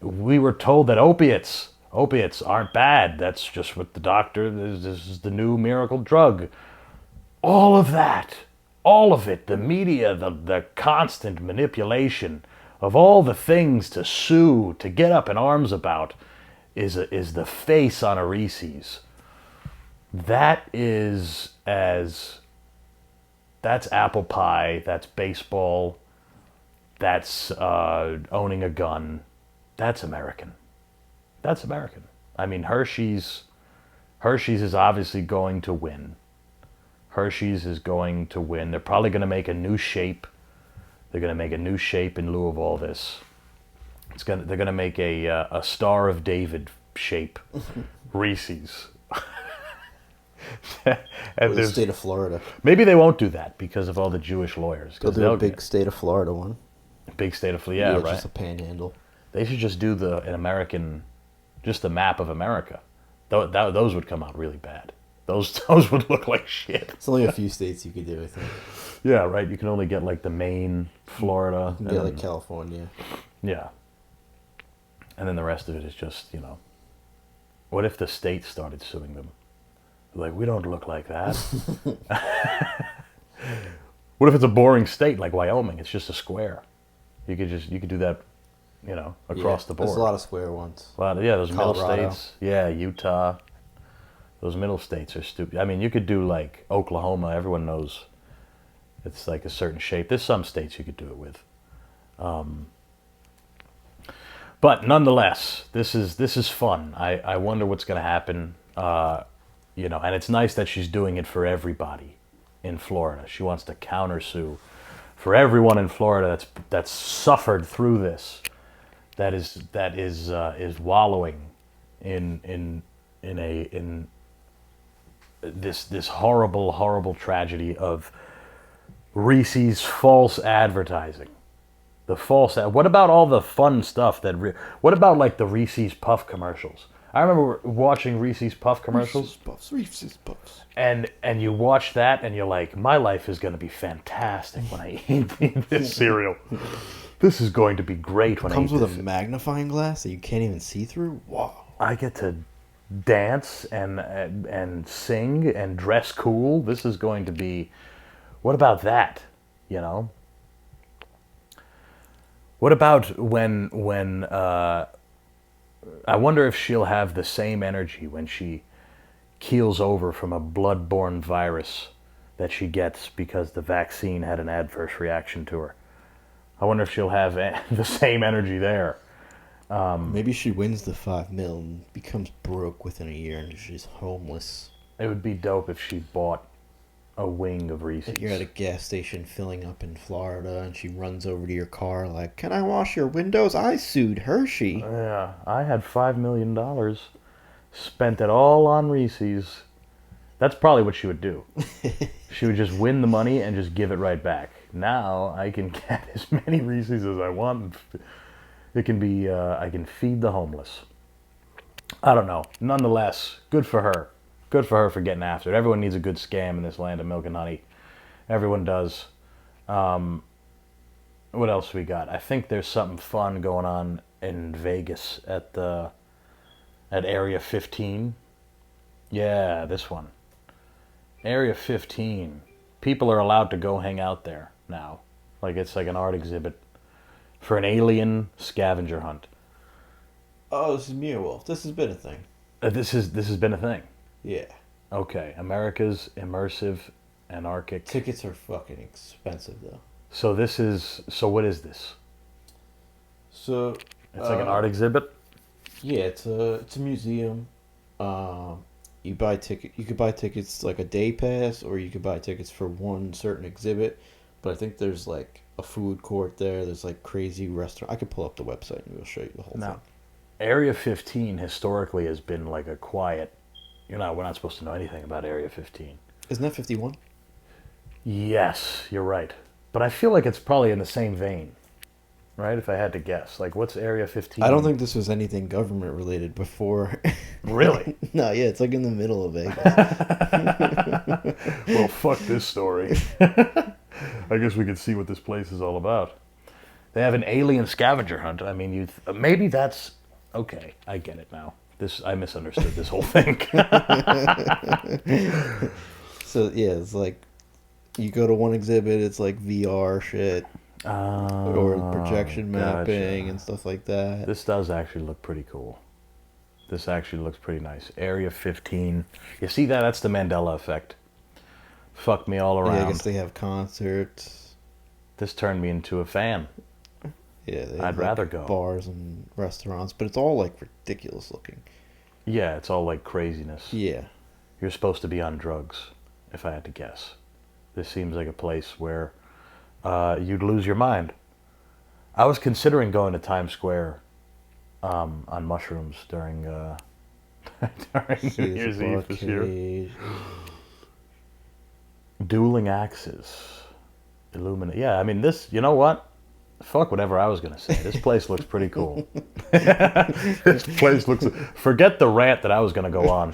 We were told that opiates aren't bad. That's just what the doctor, this is the new miracle drug. All of that, all of it, the media, the constant manipulation of all the things to sue, to get up in arms about, is the face on a Reese's. That's apple pie, that's baseball, that's owning a gun. That's American. That's American. I mean, Hershey's is obviously going to win. Hershey's is going to win. They're probably going to make a new shape. They're going to make a new shape in lieu of all this. They're going to make a Star of David shape. Reese's. And the state of Florida. Maybe they won't do that because of all the Jewish lawyers. They'll do a big state of Florida one. Big state of Florida, yeah, right. Just a panhandle. They should just do an American, just the map of America. Those would come out really bad. Those would look like shit. It's only a few states you could do, I think. Yeah, right. You can only get like the Maine, Florida. You can get like California. Yeah. And then the rest of it is just, what if the state started suing them? Like, we don't look like that. What if it's a boring state like Wyoming? It's just a square. You could do that, across the board. There's a lot of square ones. Those Colorado. middle states. Yeah, Utah. Those middle states are stupid. I mean, you could do like Oklahoma. Everyone knows it's like a certain shape. There's some states you could do it with. But nonetheless, this is fun. I wonder what's going to happen. And it's nice that she's doing it for everybody in Florida. She wants to countersue for everyone in Florida that's suffered through this, that is wallowing in this horrible tragedy of Reese's false advertising. What about all the fun stuff what about like the Reese's Puff commercials? I remember watching Reese's Puff commercials. Reese's Puffs. And you watch that and you're like, my life is going to be fantastic when I eat this cereal. This is going to be great when I eat this. Comes with a magnifying glass that you can't even see through? Wow. I get to dance and sing and dress cool. This is going to be... What about that, What about when I wonder if she'll have the same energy when she keels over from a blood-borne virus that she gets because the vaccine had an adverse reaction to her. I wonder if she'll have the same energy there. Maybe she wins the $5 million and becomes broke within a year and she's homeless. It would be dope if she bought a wing of Reese's. You're at a gas station filling up in Florida and she runs over to your car like, "Can I wash your windows? I sued Hershey." Yeah, I had $5 million. Spent it all on Reese's. That's probably what she would do. She would just win the money and just give it right back. Now I can get as many Reese's as I want. It can be, I can feed the homeless. I don't know. Nonetheless, good for her. Good for her for getting after it. Everyone needs a good scam in this land of milk and honey. Everyone does. What else we got? I think there's something fun going on in Vegas at Area 15. Yeah, this one. Area 15. People are allowed to go hang out there now. Like it's like an art exhibit for an alien scavenger hunt. Oh, this is Mia Wolf. This has been a thing. This has been a thing. Yeah. Okay, America's immersive anarchic. Tickets are fucking expensive though. So what is this? So it's like an art exhibit? Yeah, it's a museum. You buy ticket. You could buy tickets like a day pass, or you could buy tickets for one certain exhibit. But I think there's like a food court there. There's like crazy restaurant. I could pull up the website and we'll show you the whole thing. Area 15 historically has been like a quiet. We're not supposed to know anything about Area 15. Isn't that 51? Yes, you're right. But I feel like it's probably in the same vein. right? If I had to guess. Like, what's Area 15? I don't think this was anything government related before. Really? No, yeah, it's like in the middle of Vegas. Well, fuck this story. I guess we could see what this place is all about. They have an alien scavenger hunt. I mean, maybe that's okay. I get it now. I misunderstood this whole thing. So yeah, it's like you go to one exhibit, it's like VR shit or projection mapping gotcha. and stuff like that. This does actually look pretty cool. This actually looks pretty nice. Area 15. You see that? That's the Mandela effect. Fuck me all around. Yeah, I guess they have concerts. This turned me into a fan. Yeah, they I'd have rather like go. bars and restaurants, but it's all like ridiculous looking. Yeah, it's all like craziness. Yeah. You're supposed to be on drugs, if I had to guess. This seems like a place where you'd lose your mind. I was considering going to Times Square on mushrooms during during New Year's Eve this year. Dueling axes. Illuminate. Yeah, I mean, this, you know what? Fuck whatever I was going to say. This place looks pretty cool. This place looks... Forget the rant that I was going to go on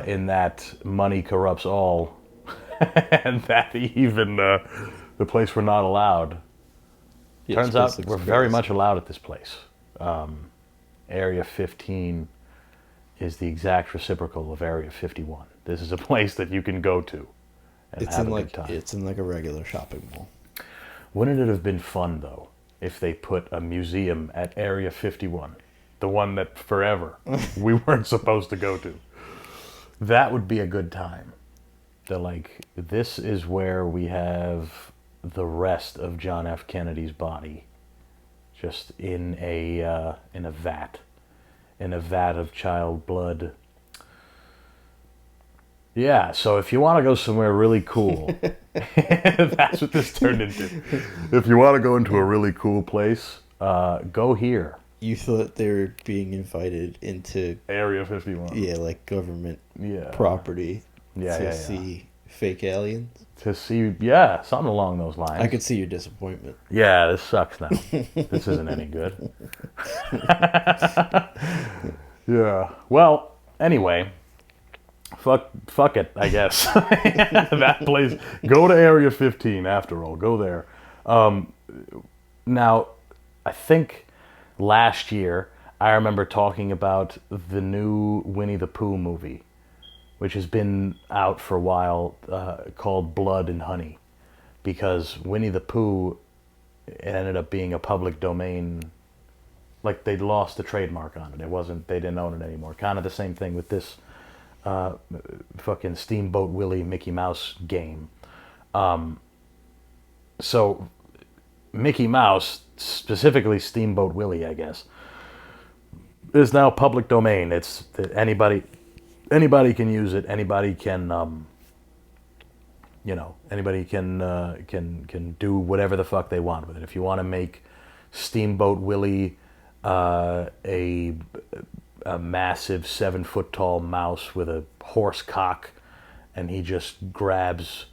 in that money corrupts all and that even the place we're not allowed. Yeah, Turns out we're very much allowed at this place. Area 15 is the exact reciprocal of Area 51. This is a place that you can go to and have a good time. It's in like a regular shopping mall. Wouldn't it have been fun, though, if they put a museum at Area 51? The one that forever we weren't supposed to go to. That would be a good time. They're like, this is where we have the rest of John F. Kennedy's body. Just in a vat. In a vat of child blood. Yeah, so if you want to go somewhere really cool, that's what this turned into. If you want to go into a really cool place, go here. You thought they were being invited into Area 51. Yeah, like government property to see fake aliens. To see, yeah, something along those lines. I could see your disappointment. Yeah, this sucks now. This isn't any good. Yeah. Well, anyway. Fuck it, I guess. That place. Go to Area 15, after all. Go there. Now, I think last year, I remember talking about the new Winnie the Pooh movie, which has been out for a while, called Blood and Honey, because Winnie the Pooh ended up being a public domain. Like, they lost the trademark on it. They didn't own it anymore. Kind of the same thing with this fucking Steamboat Willie Mickey Mouse game. So Mickey Mouse, specifically Steamboat Willie, I guess, is now public domain. It's anybody can use it. Anybody can anybody can do whatever the fuck they want with it. If you want to make Steamboat Willie a massive 7-foot tall mouse with a horse cock, and he just grabs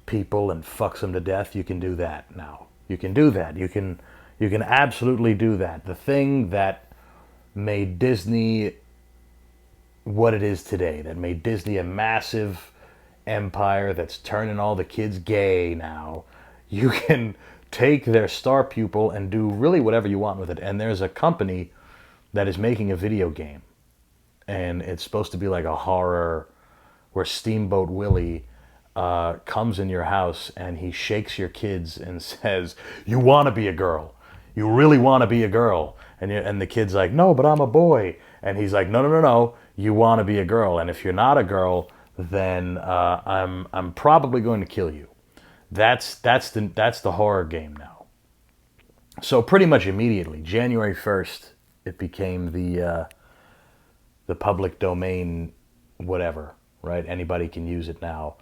people and fucks them to death, you can do that now. You can do that. You can absolutely do that. The thing that made Disney what it is today, that made Disney a massive empire that's turning all the kids gay now, you can take their star pupil and do really whatever you want with it. And there's a company that is making a video game, and it's supposed to be like a horror where Steamboat Willie comes in your house and he shakes your kids and says, "You want to be a girl? You really want to be a girl?" And the kid's like, "No, but I'm a boy." And he's like, "No. You want to be a girl, and if you're not a girl, then I'm probably going to kill you." That's the horror game now. So pretty much immediately, January 1st. It became the public domain, whatever, right? Anybody can use it now.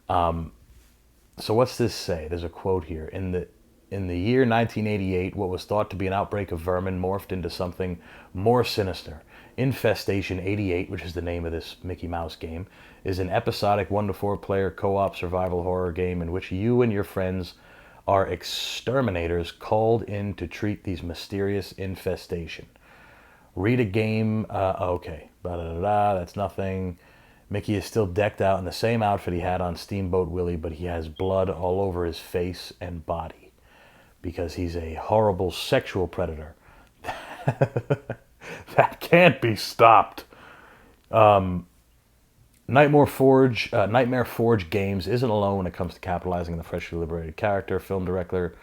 So what's this say? There's a quote here. In the year 1988, what was thought to be an outbreak of vermin morphed into something more sinister. Infestation 88, which is the name of this Mickey Mouse game, is an episodic 1 to 4 player co-op survival horror game in which you and your friends are exterminators called in to treat these mysterious infestation. Read a game. Okay. Da-da-da-da, that's nothing. Mickey is still decked out in the same outfit he had on Steamboat Willie, but he has blood all over his face and body because he's a horrible sexual predator. That can't be stopped. Nightmare Forge Games isn't alone when it comes to capitalizing on the freshly liberated character. Film director,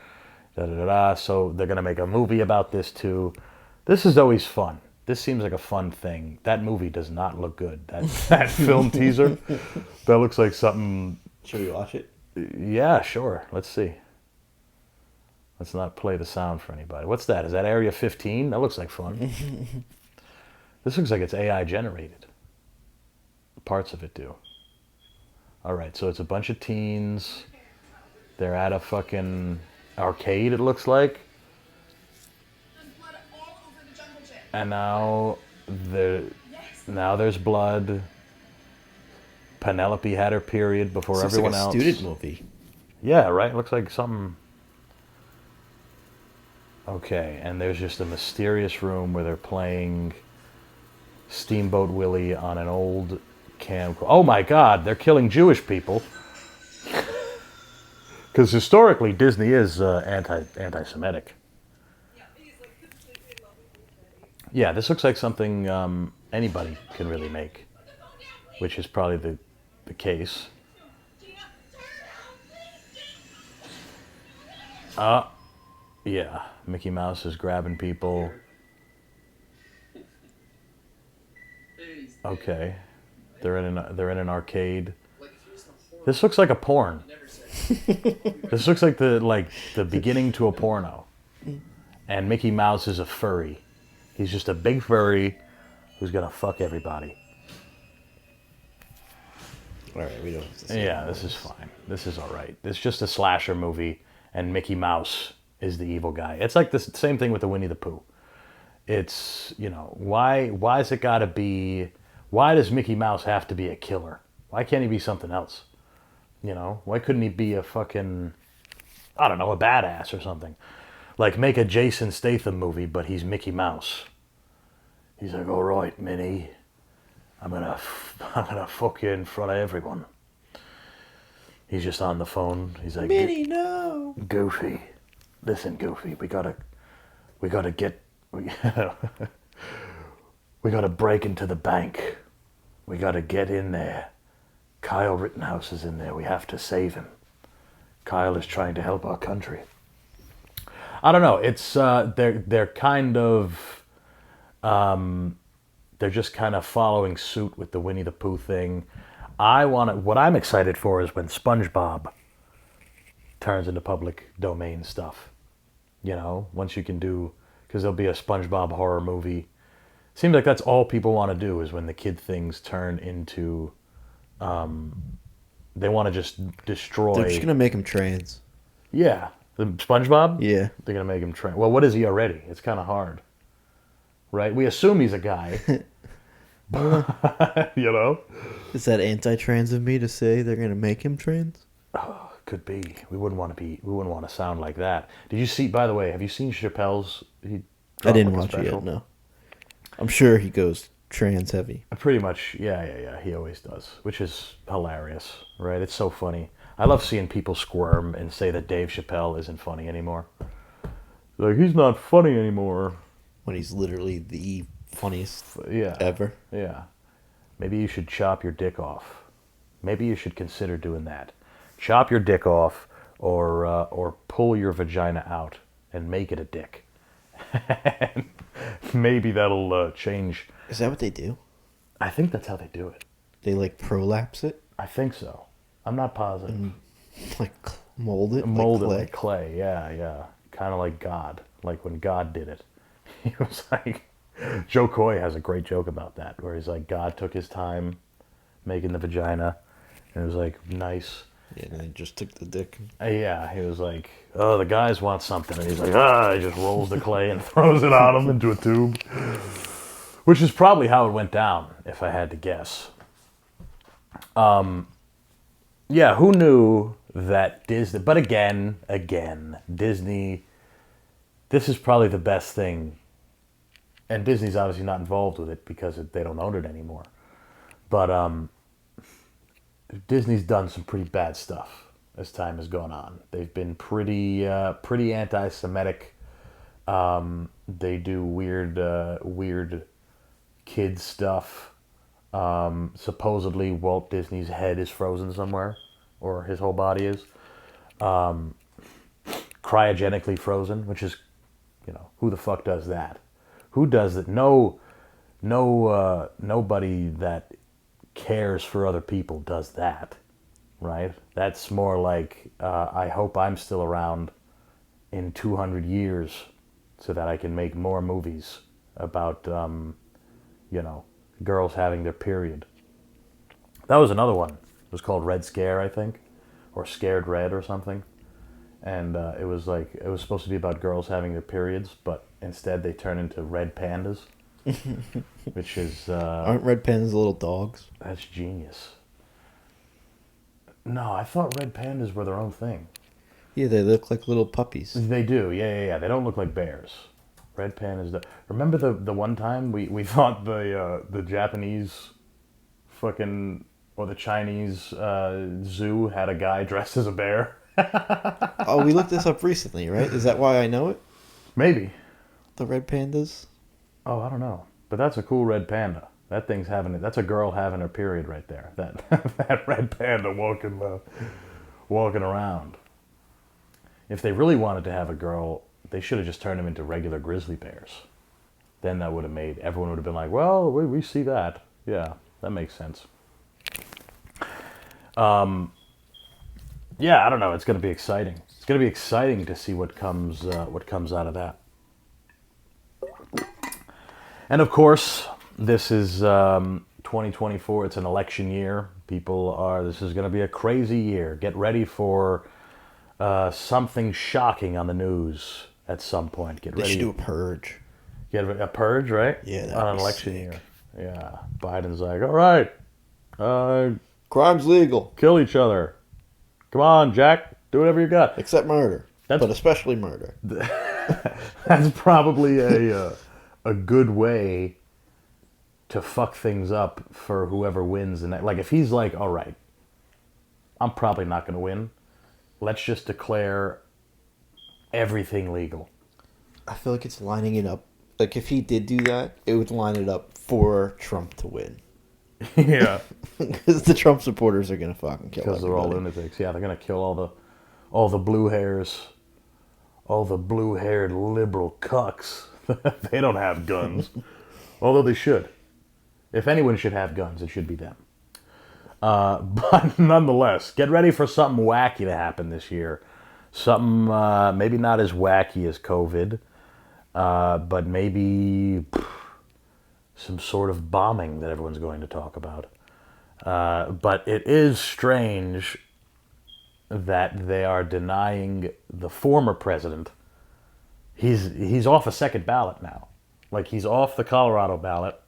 da-da-da-da. So they're going to make a movie about this too. This is always fun. This seems like a fun thing. That movie does not look good. That film teaser, that looks like something... Should we watch it? Yeah, sure. Let's see. Let's not play the sound for anybody. What's that? Is that Area 15? That looks like fun. This looks like it's AI generated. Parts of it do. All right, so it's a bunch of teens. They're at a fucking arcade, it looks like. And now there's blood. Penelope had her period before everyone else. It's like a student movie. Yeah, right? Looks like something... Okay, and there's just a mysterious room where they're playing Steamboat Willie on an old camcorder. Oh my God, they're killing Jewish people. Because historically, Disney is anti-Semitic. Yeah, this looks like something anybody can really make, which is probably the case. Yeah, Mickey Mouse is grabbing people. Okay, they're in an arcade. This looks like a porn. This looks like the beginning to a porno. And Mickey Mouse is a furry. He's just a big furry who's gonna fuck everybody. All right, we don't have to see Yeah, this is fine. This is all right. It's just a slasher movie, and Mickey Mouse is the evil guy. It's like the same thing with the Winnie the Pooh. It's, why's it gotta be... Why does Mickey Mouse have to be a killer? Why can't he be something else? Why couldn't he be a fucking... I don't know, a badass or something? Like, make a Jason Statham movie, but he's Mickey Mouse. He's like, all right, Minnie, I'm gonna fuck you in front of everyone. He's just on the phone. He's like, Minnie, no. Goofy, listen, Goofy, we gotta break into the bank. We gotta get in there. Kyle Rittenhouse is in there. We have to save him. Kyle is trying to help our country. I don't know. It's they're kind of they're just kind of following suit with the Winnie the Pooh thing. What I'm excited for is when SpongeBob turns into public domain stuff. Once you can do, because there'll be a SpongeBob horror movie. Seems like that's all people want to do is when the kid things turn into. They want to just destroy. They're just gonna make him trans. Yeah. The SpongeBob? Yeah. They're going to make him trans. Well, what is he already? It's kind of hard. Right? We assume he's a guy. Is that anti-trans of me to say they're going to make him trans? Oh, could be. We wouldn't want to sound like that. Did you see, by the way, have you seen Chappelle's? I didn't watch it yet, no. I'm sure he goes trans heavy. Pretty much, yeah. He always does, which is hilarious, right? It's so funny. I love seeing people squirm and say that Dave Chappelle isn't funny anymore. Like, he's not funny anymore. When he's literally the funniest Yeah. ever. Yeah. Maybe you should chop your dick off. Maybe you should consider doing that. Chop your dick off or pull your vagina out and make it a dick. Maybe that'll change. Is that what they do? I think that's how they do it. They prolapse it? I think so. I'm not positive. And, mold it? Mold it like clay, yeah. Kind of like God. Like when God did it. He was like... Joe Coy has a great joke about that, where he's like, God took his time making the vagina, and it was like, nice. Yeah, and he just took the dick. Yeah, he was like, oh, the guys want something, and he's like, he just rolls the clay and throws it on them into a tube. Which is probably how it went down, if I had to guess. Yeah, who knew that Disney, but again, Disney, this is probably the best thing, and Disney's obviously not involved with it because they don't own it anymore. But Disney's done some pretty bad stuff as time has gone on. They've been pretty anti-Semitic. They do weird kid stuff. Supposedly Walt Disney's head is frozen somewhere, or his whole body is. Cryogenically frozen, which is, who the fuck does that? Who does that? Nobody that cares for other people does that, right? That's more like, I hope I'm still around in 200 years so that I can make more movies about, girls having their period. That was another one. It was called Red Scare, I think, or Scared Red or something. And it was supposed to be about girls having their periods, but instead they turn into red pandas, which is... Aren't red pandas little dogs? That's genius. No, I thought red pandas were their own thing. Yeah, they look like little puppies. They do, yeah. They don't look like bears. Red pandas. Remember the one time we thought the Japanese fucking, or the Chinese zoo had a guy dressed as a bear? Oh, we looked this up recently, right? Is that why I know it? Maybe. The red pandas? Oh, I don't know. But that's a cool red panda. That's a girl having her period right there. That red panda walking around. If they really wanted to have a girl, they should have just turned them into regular grizzly bears. Then that would have made, everyone would have been like, well, we see that. Yeah, that makes sense. Yeah, I don't know. It's going to be exciting. It's going to be exciting to see what comes out of that. And of course, this is 2024. It's an election year. This is going to be a crazy year. Get ready for something shocking on the news at some point. Get ready. They should do a purge. Get a purge, right? Yeah, on an election year. Yeah, Biden's like, all right, crime's legal, kill each other. Come on, Jack, do whatever you got. Except murder, but especially murder. That's probably a good way to fuck things up for whoever wins. And like, if he's like, all right, I'm probably not going to win. Let's just declare everything legal. I feel like it's lining it up. Like, if he did do that, it would line it up for Trump to win. Yeah. Because the Trump supporters are going to fucking kill everybody. Because they're all lunatics. Yeah, they're going to kill all the blue hairs, all the blue-haired liberal cucks. They don't have guns. Although they should. If anyone should have guns, it should be them. But nonetheless, get ready for something wacky to happen this year. Something maybe not as wacky as COVID, but maybe some sort of bombing that everyone's going to talk about. But it is strange that they are denying the former president. He's off a second ballot now. Like, he's off the Colorado ballot,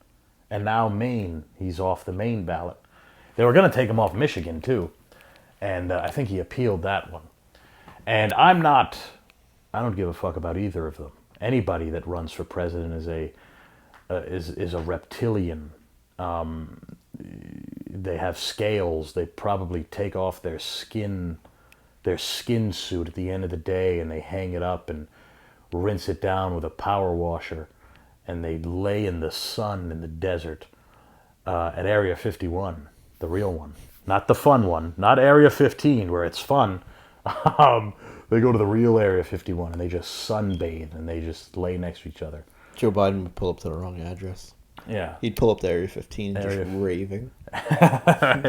and now Maine, he's off the Maine ballot. They were going to take him off Michigan, too. And I think he appealed that one. And I don't give a fuck about either of them. Anybody that runs for president is a reptilian. They have scales. They probably take off their skin suit at the end of the day, and they hang it up and rinse it down with a power washer, and they lay in the sun in the desert at Area 51, the real one. Not the fun one. Not Area 15, where it's fun. They go to the real Area 51, and they just sunbathe, and they just lay next to each other. Joe Biden would pull up to the wrong address. Yeah. He'd pull up to Area 15 and just raving.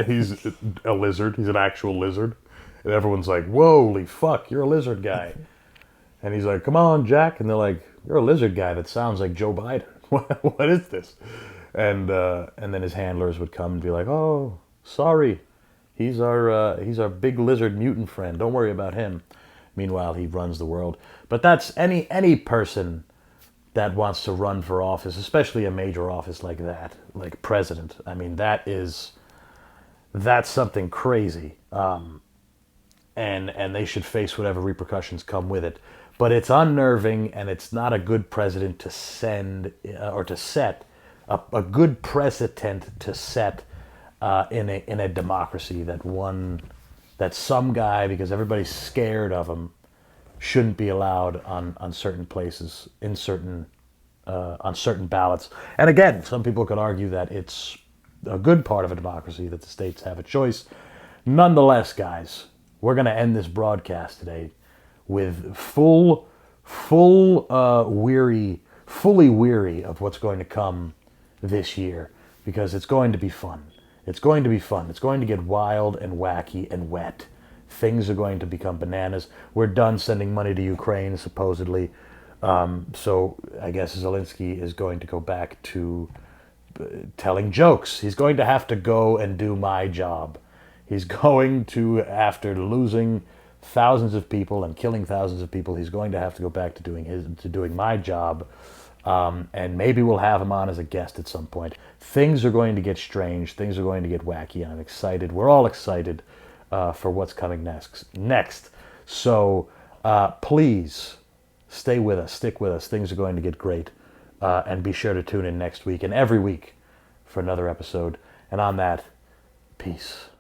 He's a lizard. He's an actual lizard. And everyone's like, whoa, holy fuck, you're a lizard guy. And he's like, come on, Jack. And they're like, you're a lizard guy that sounds like Joe Biden. What is this? And then his handlers would come and be like, oh, sorry. He's our big lizard mutant friend. Don't worry about him. Meanwhile, he runs the world. But that's any person that wants to run for office, especially a major office like that, like president. I mean, that's something crazy. and they should face whatever repercussions come with it. But it's unnerving, and it's not a good president to send or to set a good precedent to set in a democracy that some guy, because everybody's scared of him, shouldn't be allowed on certain places on certain ballots. And again, some people could argue that it's a good part of a democracy that the states have a choice. Nonetheless, guys, we're going to end this broadcast today with fully weary of what's going to come this year, because it's going to be fun. It's going to be fun. It's going to get wild and wacky and wet. Things are going to become bananas. We're done sending money to Ukraine, supposedly. So I guess Zelensky is going to go back to telling jokes. He's going to have to go and do my job. He's going to, after losing thousands of people and killing thousands of people, he's going to have to go back to doing my job. And maybe we'll have him on as a guest at some point. Things are going to get strange. Things are going to get wacky. And I'm excited. We're all excited for what's coming next. So please stay with us. Stick with us. Things are going to get great. And be sure to tune in next week and every week for another episode. And on that, peace.